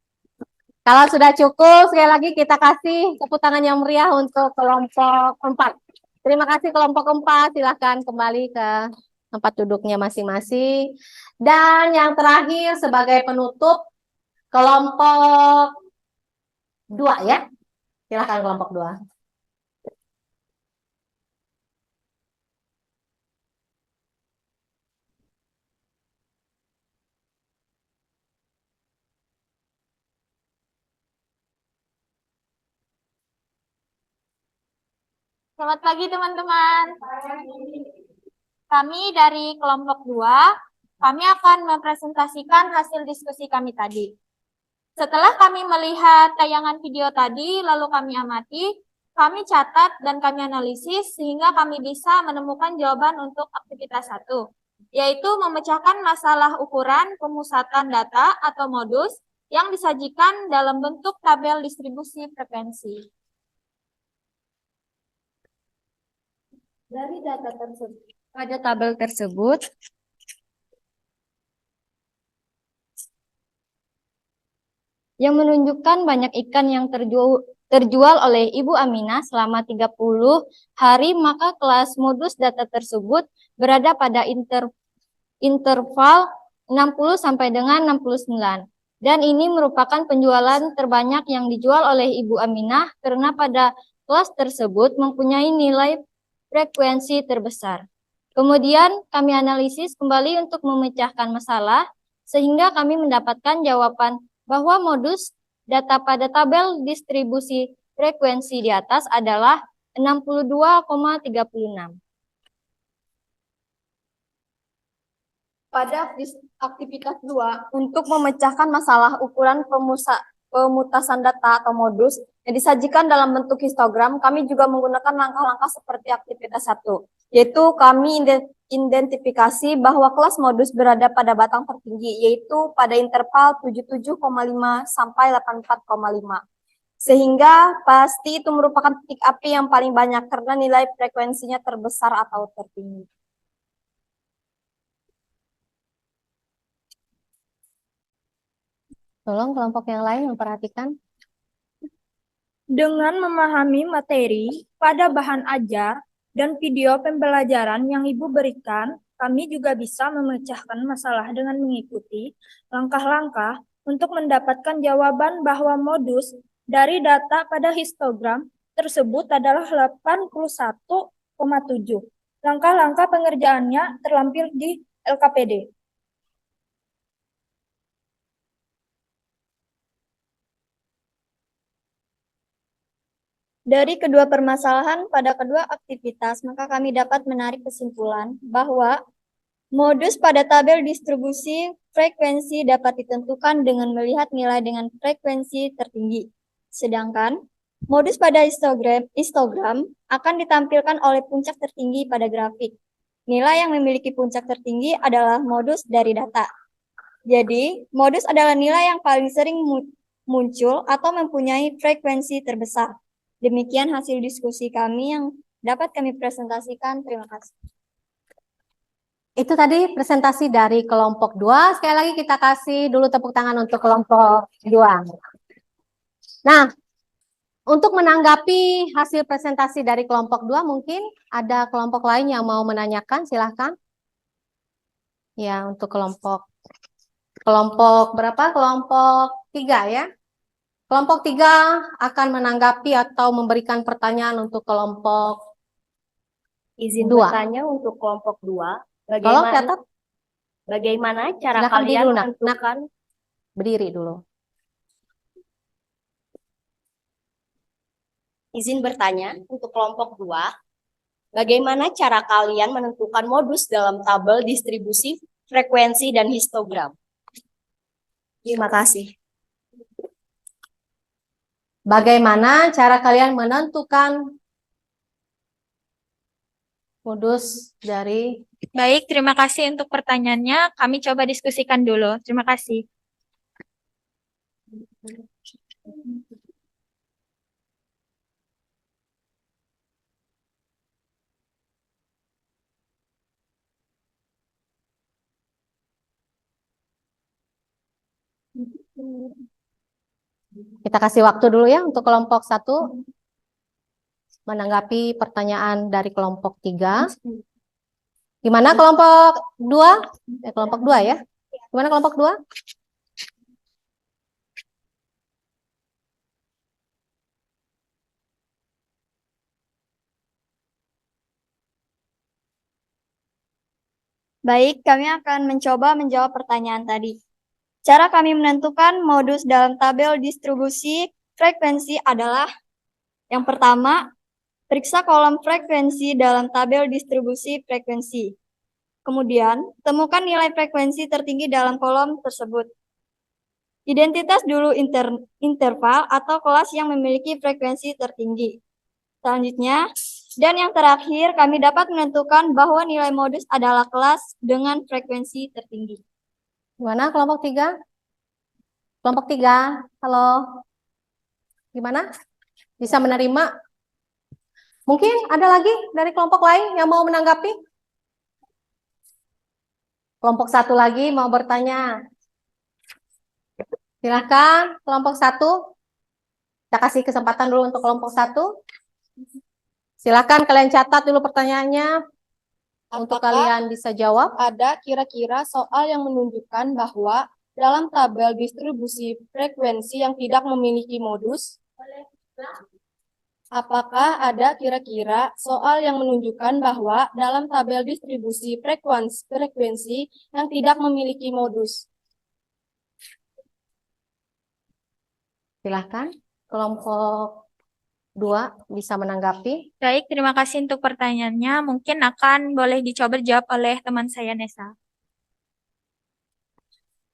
Kalau sudah cukup, sekali lagi kita kasih tepuk tangan yang meriah untuk kelompok 4. Terima kasih kelompok 4. Silakan kembali ke tempat duduknya masing-masing. Dan yang terakhir sebagai penutup, kelompok 2 ya. Silakan kelompok 2. Selamat pagi teman-teman. Kami dari kelompok 2, kami akan mempresentasikan hasil diskusi kami tadi. Setelah kami melihat tayangan video tadi, lalu kami amati, kami catat dan kami analisis sehingga kami bisa menemukan jawaban untuk aktivitas 1, yaitu memecahkan masalah ukuran pemusatan data atau modus yang disajikan dalam bentuk tabel distribusi frekuensi. Dari data tersebut, pada tabel tersebut, yang menunjukkan banyak ikan yang terjual oleh Ibu Aminah selama 30 hari, maka kelas modus data tersebut berada pada interval 60 sampai dengan 69. Dan ini merupakan penjualan terbanyak yang dijual oleh Ibu Aminah karena pada kelas tersebut mempunyai nilai frekuensi terbesar. Kemudian kami analisis kembali untuk memecahkan masalah sehingga kami mendapatkan jawaban bahwa modus data pada tabel distribusi frekuensi di atas adalah 62,36. Pada aktivitas 2, untuk memecahkan masalah ukuran pemutasan data atau modus yang disajikan dalam bentuk histogram, kami juga menggunakan langkah-langkah seperti aktivitas 1, yaitu kami identifikasi bahwa kelas modus berada pada batang tertinggi, yaitu pada interval 77,5 sampai 84,5. Sehingga pasti itu merupakan titik api yang paling banyak karena nilai frekuensinya terbesar atau tertinggi. Tolong kelompok yang lain memperhatikan. Dengan memahami materi pada bahan ajar dan video pembelajaran yang Ibu berikan, kami juga bisa memecahkan masalah dengan mengikuti langkah-langkah untuk mendapatkan jawaban bahwa modus dari data pada histogram tersebut adalah 81,7. Langkah-langkah pengerjaannya terlampir di LKPD. Dari kedua permasalahan pada kedua aktivitas, maka kami dapat menarik kesimpulan bahwa modus pada tabel distribusi frekuensi dapat ditentukan dengan melihat nilai dengan frekuensi tertinggi. Sedangkan modus pada histogram akan ditampilkan oleh puncak tertinggi pada grafik. Nilai yang memiliki puncak tertinggi adalah modus dari data. Jadi, modus adalah nilai yang paling sering muncul atau mempunyai frekuensi terbesar. Demikian hasil diskusi kami yang dapat kami presentasikan. Terima kasih. Itu tadi presentasi dari kelompok 2. Sekali lagi kita kasih dulu tepuk tangan untuk kelompok 2. Nah, untuk menanggapi hasil presentasi dari kelompok 2, mungkin ada kelompok lain yang mau menanyakan, silahkan. Ya, untuk kelompok berapa? Kelompok 3 ya. Kelompok 3 akan menanggapi atau memberikan pertanyaan untuk kelompok Izin 2. bertanya untuk kelompok 2. Bagaimana cara Silakan kalian dulu, menentukan berdiri dulu. Izin bertanya untuk kelompok 2. Bagaimana cara kalian menentukan modus dalam tabel distribusi frekuensi dan histogram? Terima kasih. Bagaimana cara kalian menentukan modus dari... Baik, terima kasih untuk pertanyaannya. Kami coba diskusikan dulu. Terima kasih. Kita kasih waktu dulu ya untuk kelompok 1 menanggapi pertanyaan dari kelompok 3. Gimana kelompok 2? Kelompok 2 ya. Gimana kelompok 2? Baik, kami akan mencoba menjawab pertanyaan tadi. Cara kami menentukan modus dalam tabel distribusi frekuensi adalah yang pertama, periksa kolom frekuensi dalam tabel distribusi frekuensi. Kemudian, temukan nilai frekuensi tertinggi dalam kolom tersebut. Identitas dulu interval atau kelas yang memiliki frekuensi tertinggi. Selanjutnya, dan yang terakhir, kami dapat menentukan bahwa nilai modus adalah kelas dengan frekuensi tertinggi. Gimana kelompok 3? Kelompok 3, halo. Gimana? Bisa menerima Mungkin ada lagi dari kelompok lain yang mau menanggapi? Kelompok satu lagi mau bertanya. Silakan, kelompok satu. Kita kasih kesempatan dulu untuk kelompok satu. Silakan kalian catat dulu pertanyaannya. Untuk kalian bisa jawab. Ada kira-kira soal yang menunjukkan bahwa dalam tabel distribusi frekuensi yang tidak memiliki modus? Apakah ada kira-kira soal yang menunjukkan bahwa dalam tabel distribusi frekuensi yang tidak memiliki modus? Silahkan, kelompok 2 bisa menanggapi. Baik, terima kasih untuk pertanyaannya. Mungkin akan boleh dicoba dijawab oleh teman saya, Nesa.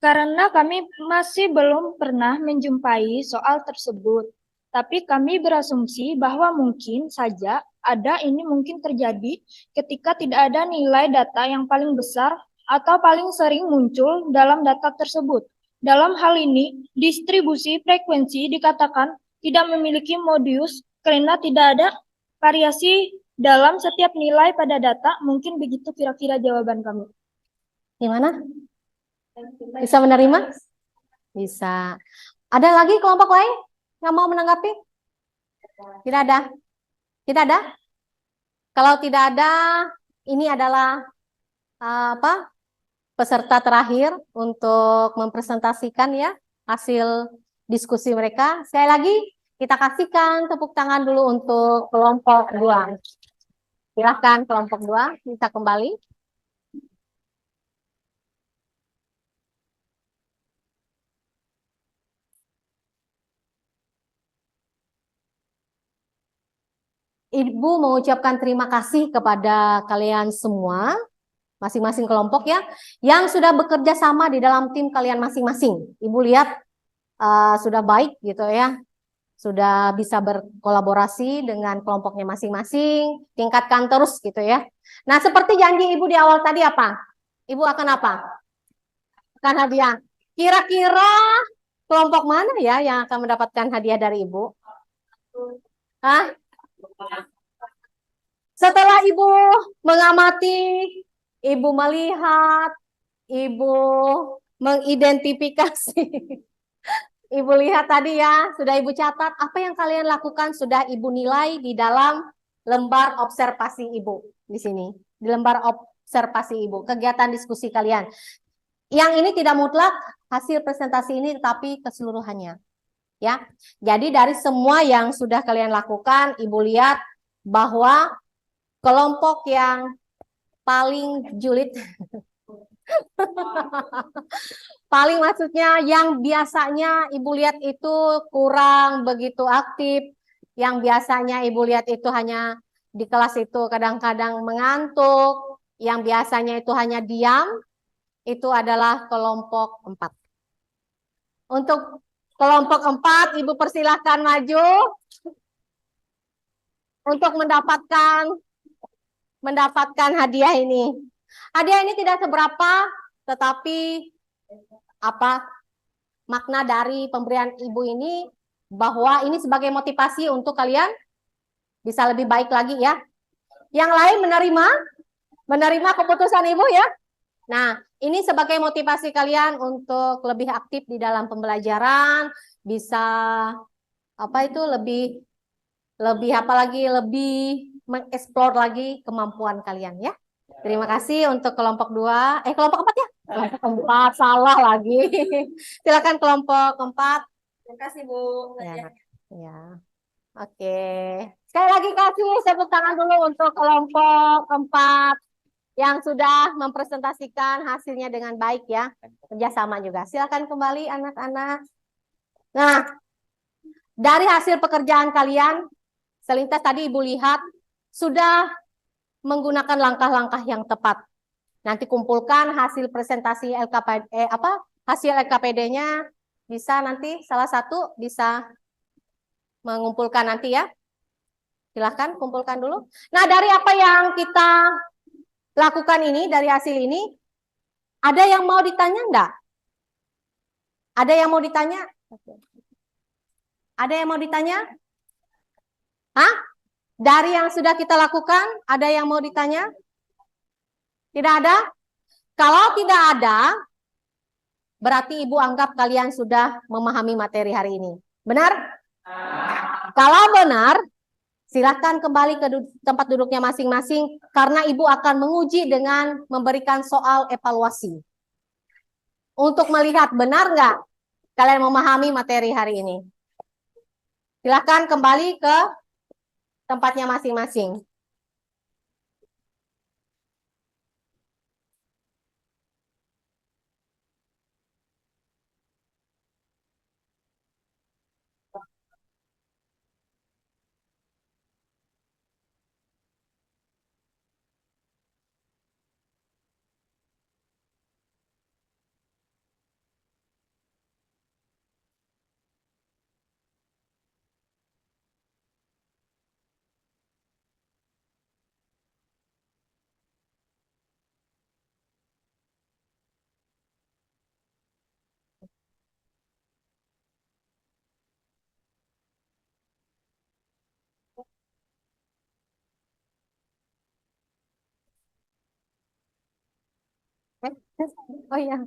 Karena kami masih belum pernah menjumpai soal tersebut, tapi kami berasumsi bahwa mungkin saja ini mungkin terjadi ketika tidak ada nilai data yang paling besar atau paling sering muncul dalam data tersebut. Dalam hal ini, distribusi frekuensi dikatakan tidak memiliki modus karena tidak ada variasi dalam setiap nilai pada data. Mungkin begitu kira-kira jawaban kami. Gimana? Bisa menerima? Bisa. Ada lagi kelompok lain yang mau menanggapi? Tidak ada? Tidak ada? Kalau tidak ada, ini adalah peserta terakhir untuk mempresentasikan ya hasil diskusi mereka. Sekali lagi, kita kasihkan tepuk tangan dulu untuk kelompok 2. Silahkan kelompok 2 bisa kembali. Ibu mengucapkan terima kasih kepada kalian semua, masing-masing kelompok ya, yang sudah bekerja sama di dalam tim kalian masing-masing. Ibu lihat sudah baik gitu ya, sudah bisa berkolaborasi dengan kelompoknya masing-masing, tingkatkan terus gitu ya. Nah, seperti janji Ibu di awal tadi apa? Ibu akan apa? Akan hadiah. Kira-kira kelompok mana ya yang akan mendapatkan hadiah dari Ibu? Hah? Setelah Ibu mengamati, Ibu melihat, Ibu mengidentifikasi, Ibu lihat tadi ya, sudah Ibu catat apa yang kalian lakukan, sudah Ibu nilai di dalam lembar observasi Ibu di sini, di lembar observasi Ibu, kegiatan diskusi kalian. Yang ini tidak mutlak hasil presentasi ini, tetapi keseluruhannya. Ya, jadi dari semua yang sudah kalian lakukan, Ibu lihat bahwa kelompok yang paling julid, paling maksudnya yang biasanya Ibu lihat itu kurang begitu aktif, yang biasanya Ibu lihat itu hanya di kelas itu kadang-kadang mengantuk, yang biasanya itu hanya diam, itu adalah kelompok 4. Untuk kelompok 4, Ibu persilahkan maju untuk mendapatkan hadiah ini. Hadiah ini tidak seberapa, tetapi makna dari pemberian Ibu ini bahwa ini sebagai motivasi untuk kalian bisa lebih baik lagi ya. Yang lain menerima keputusan Ibu ya. Nah, ini sebagai motivasi kalian untuk lebih aktif di dalam pembelajaran, bisa lebih mengeksplor lagi kemampuan kalian ya. Terima kasih untuk kelompok 2. Kelompok 4 ya? Kelompok 4, salah lagi. Silakan kelompok 4. Terima kasih, Bu. Ya. Oke. Sekali lagi kasih tepuk tangan dulu untuk kelompok 4 yang sudah mempresentasikan hasilnya dengan baik ya. Kerjasama juga. Silakan kembali anak-anak. Nah, dari hasil pekerjaan kalian, selintas tadi Ibu lihat sudah menggunakan langkah-langkah yang tepat. Nanti kumpulkan hasil presentasi hasil LKPD-nya, bisa nanti salah satu bisa mengumpulkan nanti ya. Silahkan kumpulkan dulu. Nah, dari apa yang kita lakukan ini, dari hasil ini, ada yang mau ditanya enggak? Ada yang mau ditanya? Ada yang mau ditanya? Hah? Dari yang sudah kita lakukan, ada yang mau ditanya? Tidak ada? Kalau tidak ada, berarti Ibu anggap kalian sudah memahami materi hari ini. Benar? Kalau benar, silakan kembali ke tempat duduknya masing-masing karena Ibu akan menguji dengan memberikan soal evaluasi. Untuk melihat benar nggak kalian memahami materi hari ini. Silakan kembali ke tempatnya masing-masing. Oh iya.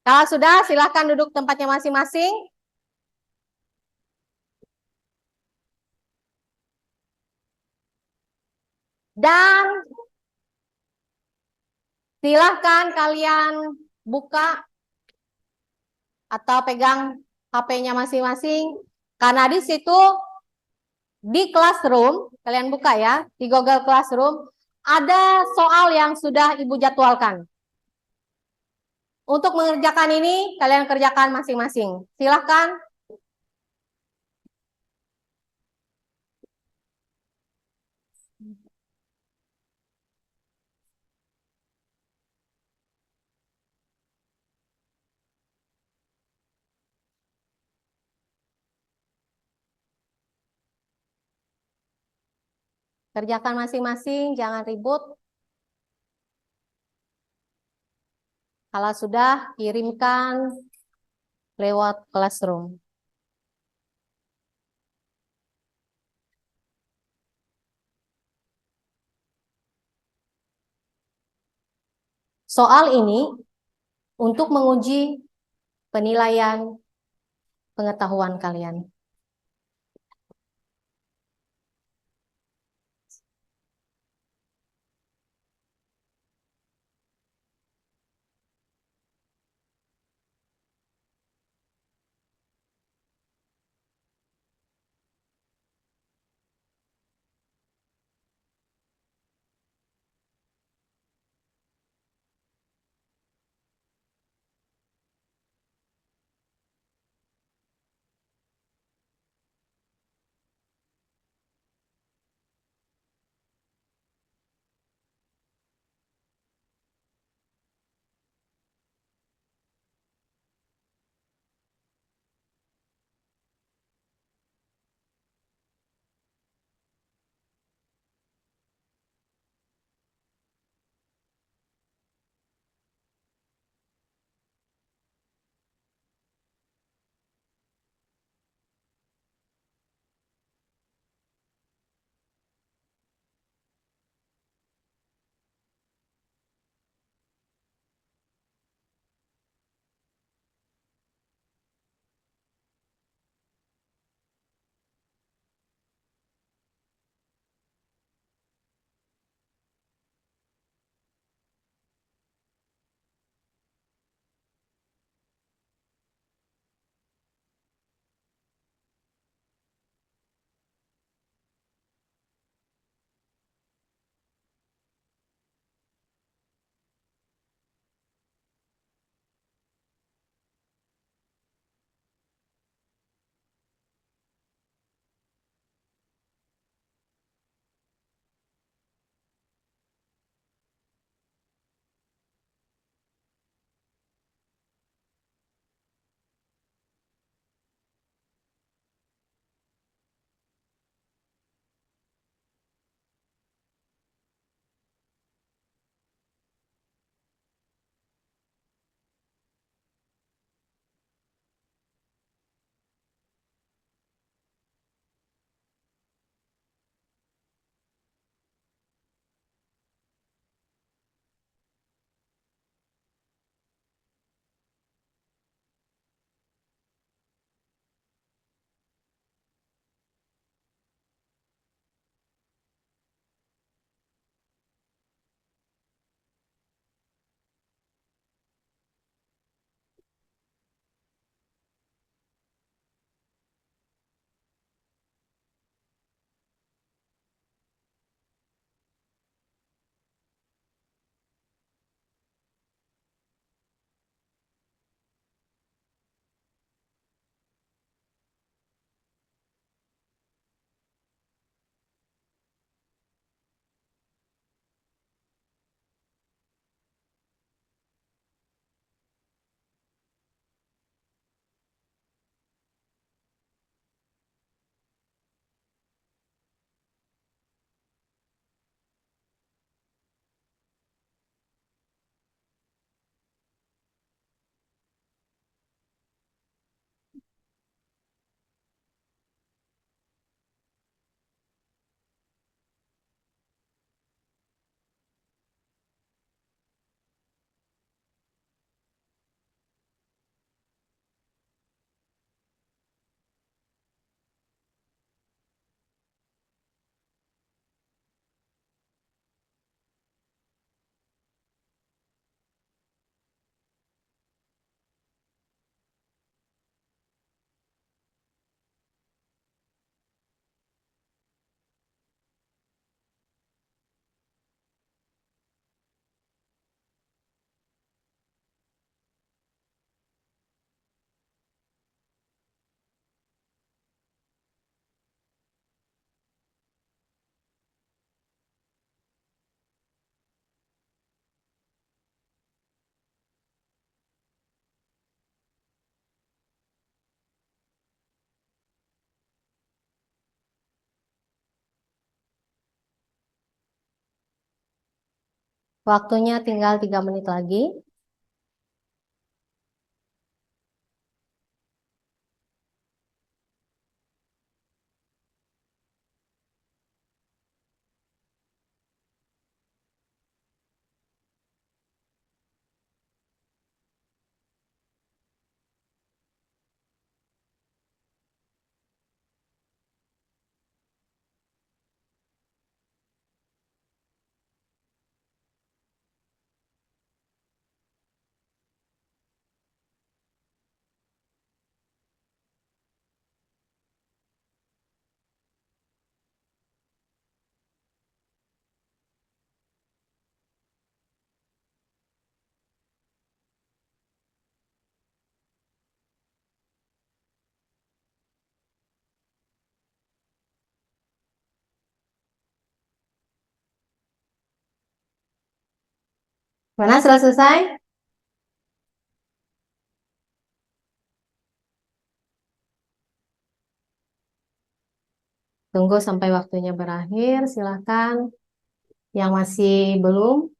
Kalau sudah, silakan duduk tempatnya masing-masing. Dan silahkan kalian buka atau pegang HP-nya masing-masing. Karena di situ, di Classroom, kalian buka ya, di Google Classroom, ada soal yang sudah Ibu jadwalkan. Untuk mengerjakan ini, kalian kerjakan masing-masing. Silahkan. Kerjakan masing-masing, jangan ribut. Kalau sudah, kirimkan lewat Classroom. Soal ini untuk menguji penilaian pengetahuan kalian. Waktunya tinggal 3 menit lagi. Mana sudah selesai? Tunggu sampai waktunya berakhir, silakan. Yang masih belum,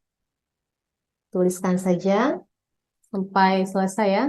tuliskan saja sampai selesai ya.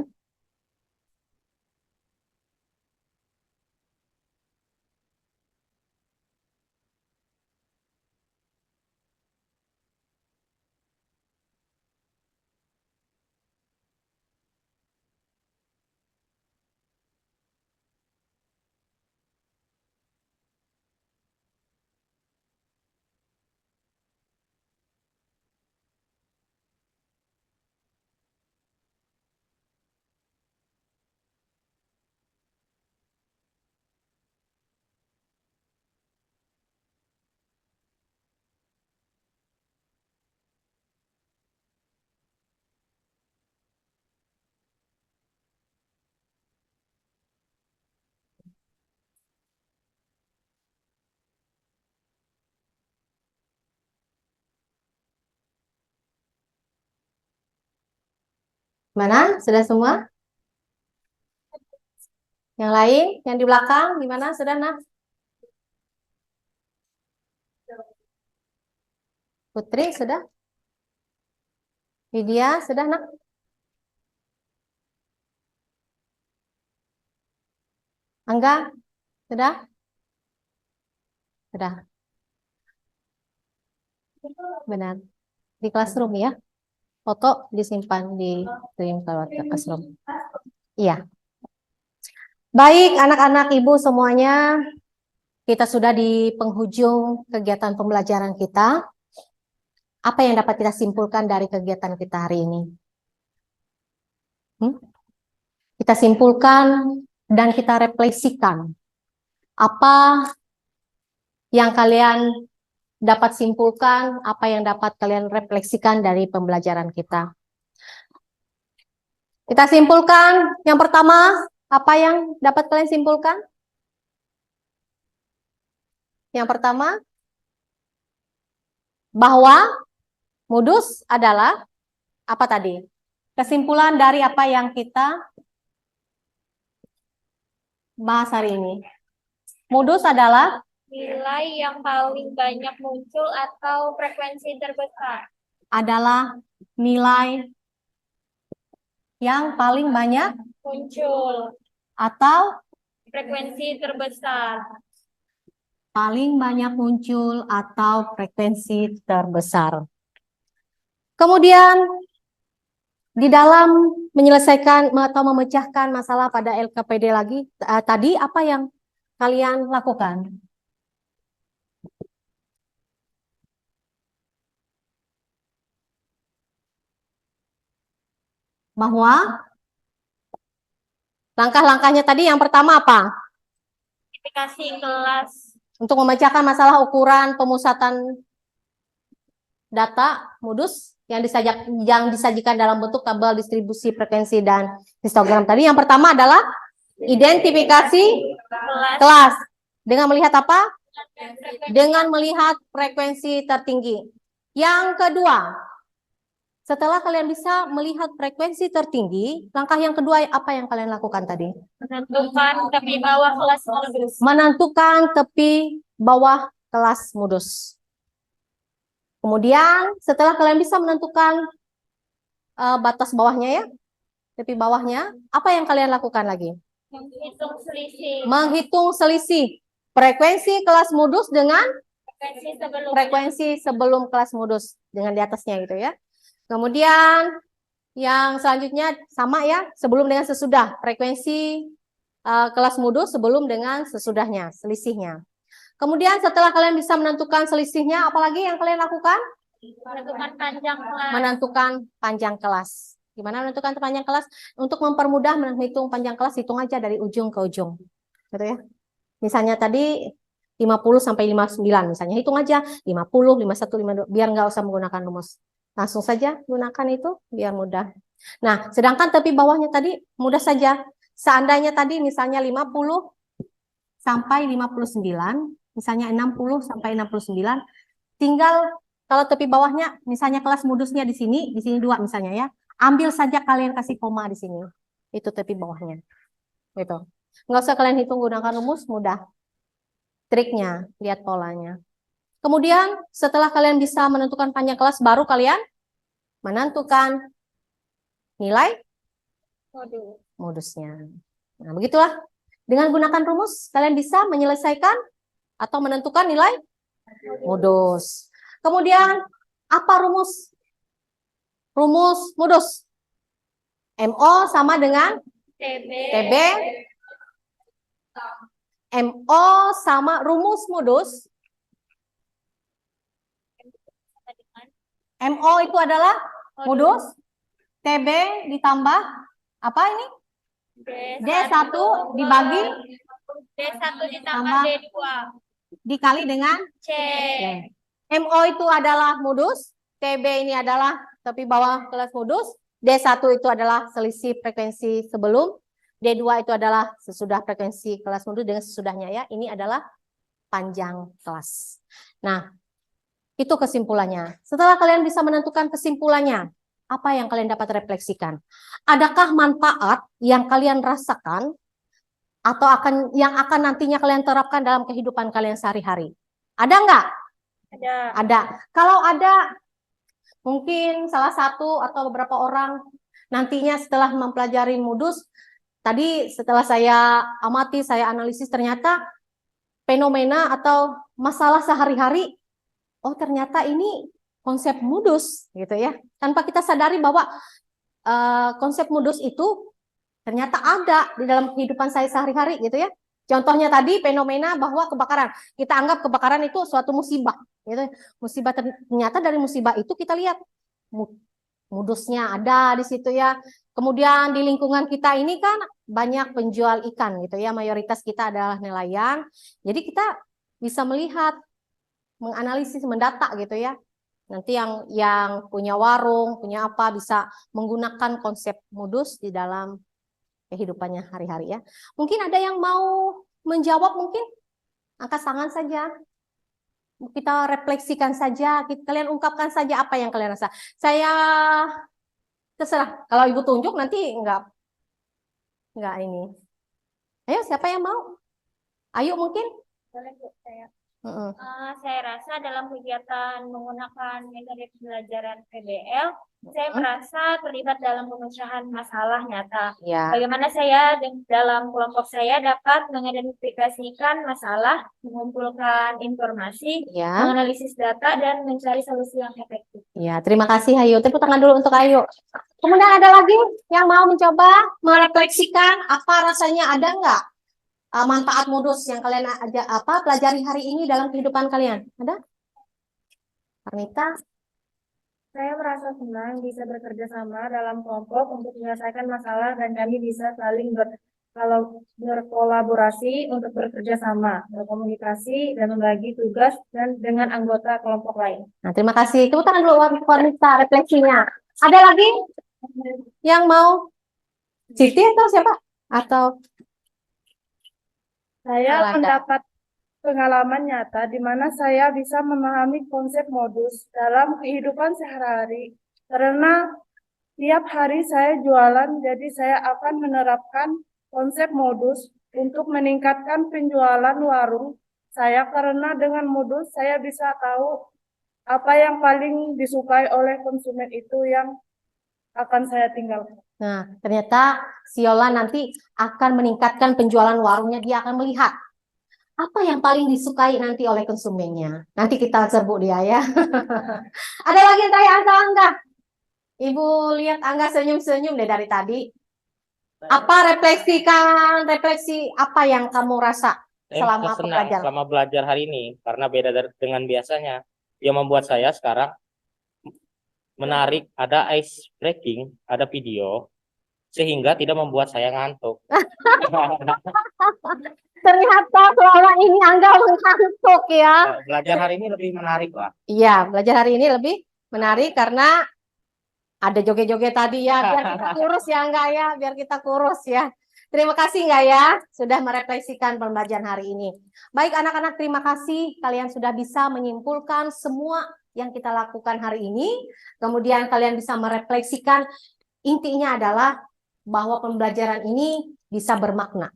Mana? Sudah semua? Yang lain? Yang di belakang? Gimana? Sudah, Nak? Putri, sudah? Widya, sudah, Nak? Angga, sudah? Sudah. Benar. Di classroom ya. Foto disimpan di Dream Classroom. Iya. Baik, anak-anak ibu semuanya, kita sudah di penghujung kegiatan pembelajaran kita. Apa yang dapat kita simpulkan dari kegiatan kita hari ini? Kita simpulkan dan kita refleksikan apa yang kalian dapat simpulkan, apa yang dapat kalian refleksikan dari pembelajaran kita. Kita simpulkan yang pertama, apa yang dapat kalian simpulkan? Yang pertama, bahwa modus adalah apa tadi? Kesimpulan dari apa yang kita bahas hari ini. Modus adalah nilai yang paling banyak muncul atau frekuensi terbesar. Adalah nilai yang paling banyak muncul atau frekuensi terbesar. Paling banyak muncul atau frekuensi terbesar. Kemudian di dalam menyelesaikan atau memecahkan masalah pada LKPD lagi tadi apa yang kalian lakukan? Bahwa langkah-langkahnya tadi yang pertama apa? Identifikasi kelas. Untuk memecahkan masalah ukuran pemusatan data modus yang disajikan dalam bentuk tabel distribusi frekuensi dan histogram tadi. Yang pertama adalah identifikasi kelas. Dengan melihat apa? Dengan melihat frekuensi tertinggi. Yang kedua, setelah kalian bisa melihat frekuensi tertinggi, langkah yang kedua apa yang kalian lakukan tadi? Menentukan tepi bawah kelas modus. Menentukan tepi bawah kelas modus. Kemudian setelah kalian bisa menentukan batas bawahnya ya, tepi bawahnya, apa yang kalian lakukan lagi? Menghitung selisih. Menghitung selisih frekuensi kelas modus dengan frekuensi sebelum kelas modus dengan di atasnya gitu ya. Kemudian yang selanjutnya sama ya, sebelum dengan sesudah, frekuensi kelas modus sebelum dengan sesudahnya, selisihnya. Kemudian setelah kalian bisa menentukan selisihnya, apalagi yang kalian lakukan? Menentukan panjang kelas. Menentukan panjang kelas. Gimana menentukan panjang kelas? Untuk mempermudah menghitung panjang kelas, hitung aja dari ujung ke ujung. Gitu ya. Misalnya tadi 50 sampai 59 misalnya, hitung aja 50, 51, 52, biar nggak usah menggunakan rumus. Langsung saja gunakan itu biar mudah. Nah, sedangkan tepi bawahnya tadi mudah saja. Seandainya tadi misalnya 50 sampai 59, misalnya 60 sampai 69, tinggal kalau tepi bawahnya misalnya kelas modusnya di sini 2 misalnya ya. Ambil saja kalian kasih koma di sini. Itu tepi bawahnya. Gitu. Nggak usah kalian hitung gunakan rumus, mudah. Triknya, lihat polanya. Kemudian setelah kalian bisa menentukan panjang kelas, baru kalian menentukan nilai modusnya. Nah, begitulah. Dengan gunakan rumus, kalian bisa menyelesaikan atau menentukan nilai modus. Kemudian, apa rumus? Rumus modus. MO sama dengan TB. MO sama rumus modus. MO itu adalah modus. TB ditambah apa ini? D1 dibagi D1 ditambah D2 dikali dengan C. MO itu adalah modus, TB ini adalah tepi bawah kelas modus, D1 itu adalah selisih frekuensi sebelum, D2 itu adalah sesudah frekuensi kelas modus dengan sesudahnya ya. Ini adalah panjang kelas. Nah, itu kesimpulannya. Setelah kalian bisa menentukan kesimpulannya, apa yang kalian dapat refleksikan? Adakah manfaat yang kalian rasakan atau yang akan nantinya kalian terapkan dalam kehidupan kalian sehari-hari? Ada nggak? Ada. Kalau ada, mungkin salah satu atau beberapa orang nantinya setelah mempelajari modus, tadi setelah saya amati, saya analisis, ternyata fenomena atau masalah sehari-hari, oh ternyata ini konsep modus gitu ya. Tanpa kita sadari bahwa konsep modus itu ternyata ada di dalam kehidupan saya sehari-hari gitu ya. Contohnya tadi fenomena bahwa kebakaran. Kita anggap kebakaran itu suatu musibah gitu. Musibah, ternyata dari musibah itu kita lihat modusnya ada di situ ya. Kemudian di lingkungan kita ini kan banyak penjual ikan gitu ya. Mayoritas kita adalah nelayan. Jadi kita bisa melihat, menganalisis, mendata gitu ya. Nanti yang punya warung, punya apa, bisa menggunakan konsep modus di dalam kehidupannya hari-hari ya. Mungkin ada yang mau menjawab, mungkin angkat tangan saja. Kita refleksikan saja, kalian ungkapkan saja apa yang kalian rasa. Saya terserah, kalau ibu tunjuk nanti enggak ini. Ayo, siapa yang mau? Ayo mungkin. Boleh Bu, saya. Saya rasa dalam kegiatan menggunakan metode pembelajaran PBL, saya merasa terlibat dalam pemecahan masalah nyata. Ya. Bagaimana saya dalam kelompok saya dapat mengidentifikasikan masalah, mengumpulkan informasi, Ya. menganalisis data, dan mencari solusi yang efektif. Ya, terima kasih Ayu. Tepuk tangan dulu untuk Ayu. Kemudian ada lagi yang mau mencoba merefleksikan apa rasanya, ada nggak manfaat modus yang kalian pelajari hari ini dalam kehidupan kalian? Ada? Karnita? Saya merasa senang bisa bekerja sama dalam kelompok untuk menyelesaikan masalah dan kami bisa saling berkolaborasi untuk bekerja sama, berkomunikasi dan membagi tugas dan dengan anggota kelompok lain. Nah, terima kasih. Tepuk tangan dulu Karnita refleksinya. Ada lagi yang mau? Siti atau siapa? Atau Saya mendapat pengalaman nyata di mana saya bisa memahami konsep modus dalam kehidupan sehari-hari. Karena tiap hari saya jualan, jadi saya akan menerapkan konsep modus untuk meningkatkan penjualan warung saya. Karena dengan modus saya bisa tahu apa yang paling disukai oleh konsumen itu yang akan saya tinggalkan. Nah, ternyata si Yola nanti akan meningkatkan penjualan warungnya. Dia akan melihat apa yang paling disukai nanti oleh konsumennya. Nanti kita serbu dia ya. Ada lagi yang tanya Angga. Ibu lihat Angga senyum-senyum deh dari tadi. Apa refleksi apa yang kamu rasa selama senang pembelajaran? selama belajar hari ini karena beda dengan biasanya. Yang membuat saya sekarang menarik, ada ice breaking, ada video, sehingga tidak membuat saya ngantuk. Ternyata selama ini Angga mengantuk ya. Belajar hari ini lebih menarik lah. Iya, belajar hari ini lebih menarik karena ada joget-joget tadi ya, biar kita kurus ya enggak ya, biar kita kurus ya. Terima kasih enggak ya, sudah merefleksikan pembelajaran hari ini. Baik anak-anak, terima kasih kalian sudah bisa menyimpulkan semua yang kita lakukan hari ini. Kemudian kalian bisa merefleksikan, intinya adalah bahwa pembelajaran ini bisa bermakna.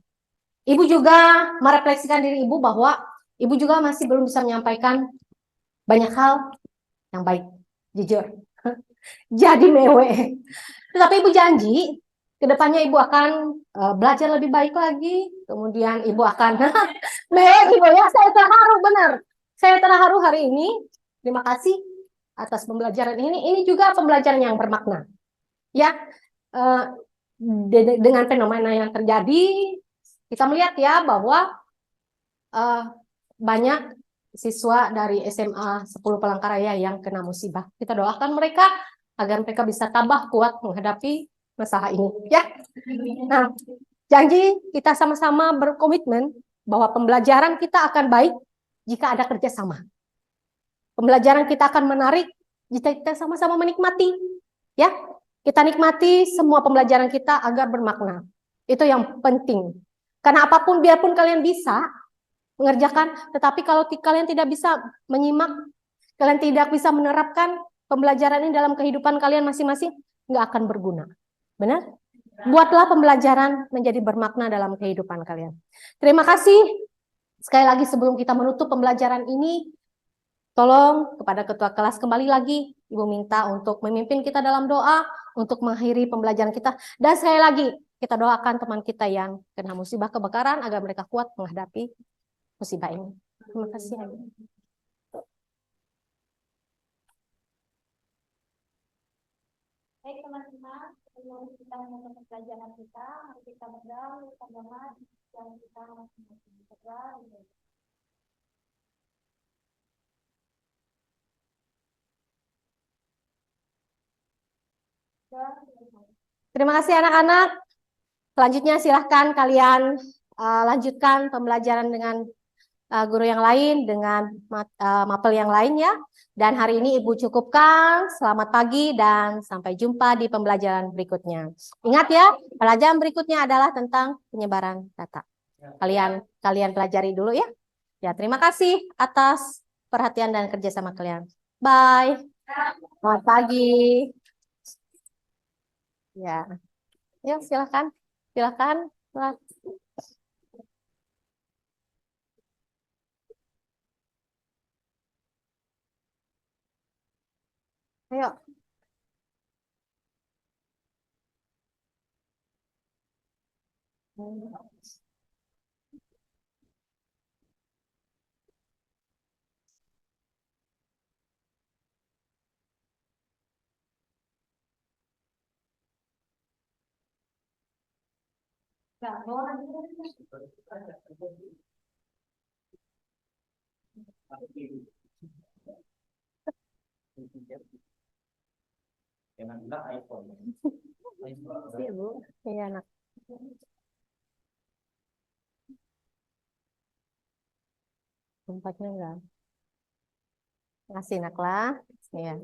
Ibu juga merefleksikan diri ibu bahwa ibu juga masih belum bisa menyampaikan banyak hal yang baik, jujur. Jadi mewek. Tetapi ibu janji, kedepannya ibu akan belajar lebih baik lagi. Kemudian ibu akan mewek ibu ya. Saya terharu benar. Saya terharu hari ini. Terima kasih atas pembelajaran ini. Ini juga pembelajaran yang bermakna. Ya, dengan fenomena yang terjadi, kita melihat ya bahwa banyak siswa dari SMA 10 Palangkaraya yang kena musibah. Kita doakan mereka agar mereka bisa tambah kuat menghadapi masalah ini. Ya. Nah, janji kita sama-sama berkomitmen bahwa pembelajaran kita akan baik jika ada kerjasama. Pembelajaran kita akan menarik jika kita sama-sama menikmati. Ya, kita nikmati semua pembelajaran kita agar bermakna. Itu yang penting. Karena apapun, biarpun kalian bisa mengerjakan, tetapi kalau kalian tidak bisa menyimak, kalian tidak bisa menerapkan pembelajaran ini dalam kehidupan kalian masing-masing, nggak akan berguna. Benar? Buatlah pembelajaran menjadi bermakna dalam kehidupan kalian. Terima kasih. Sekali lagi sebelum kita menutup pembelajaran ini, tolong kepada ketua kelas kembali lagi, Ibu minta untuk memimpin kita dalam doa, untuk mengakhiri pembelajaran kita. Dan sekali lagi, kita doakan teman kita yang kena musibah kebakaran, agar mereka kuat menghadapi musibah ini. Terima kasih. Baik teman-teman, sebelum kita menutup pelajaran kita, mari kita berdoa, kita doa yang kita masing-masing berdoa. Terima kasih anak-anak. Selanjutnya silahkan kalian lanjutkan pembelajaran dengan guru yang lain, dengan mapel yang lain ya. Dan hari ini Ibu cukupkan. Selamat pagi dan sampai jumpa di pembelajaran berikutnya. Ingat ya, pelajaran berikutnya adalah tentang penyebaran data. Kalian pelajari dulu ya. Ya, terima kasih atas perhatian dan kerjasama kalian. Bye. Selamat pagi. Ya. Yuk, silakan. Silakan. Ayo. Iya, Bu. Iya, anak. Tempatnya enggak. Ngasih nak lah. Iya.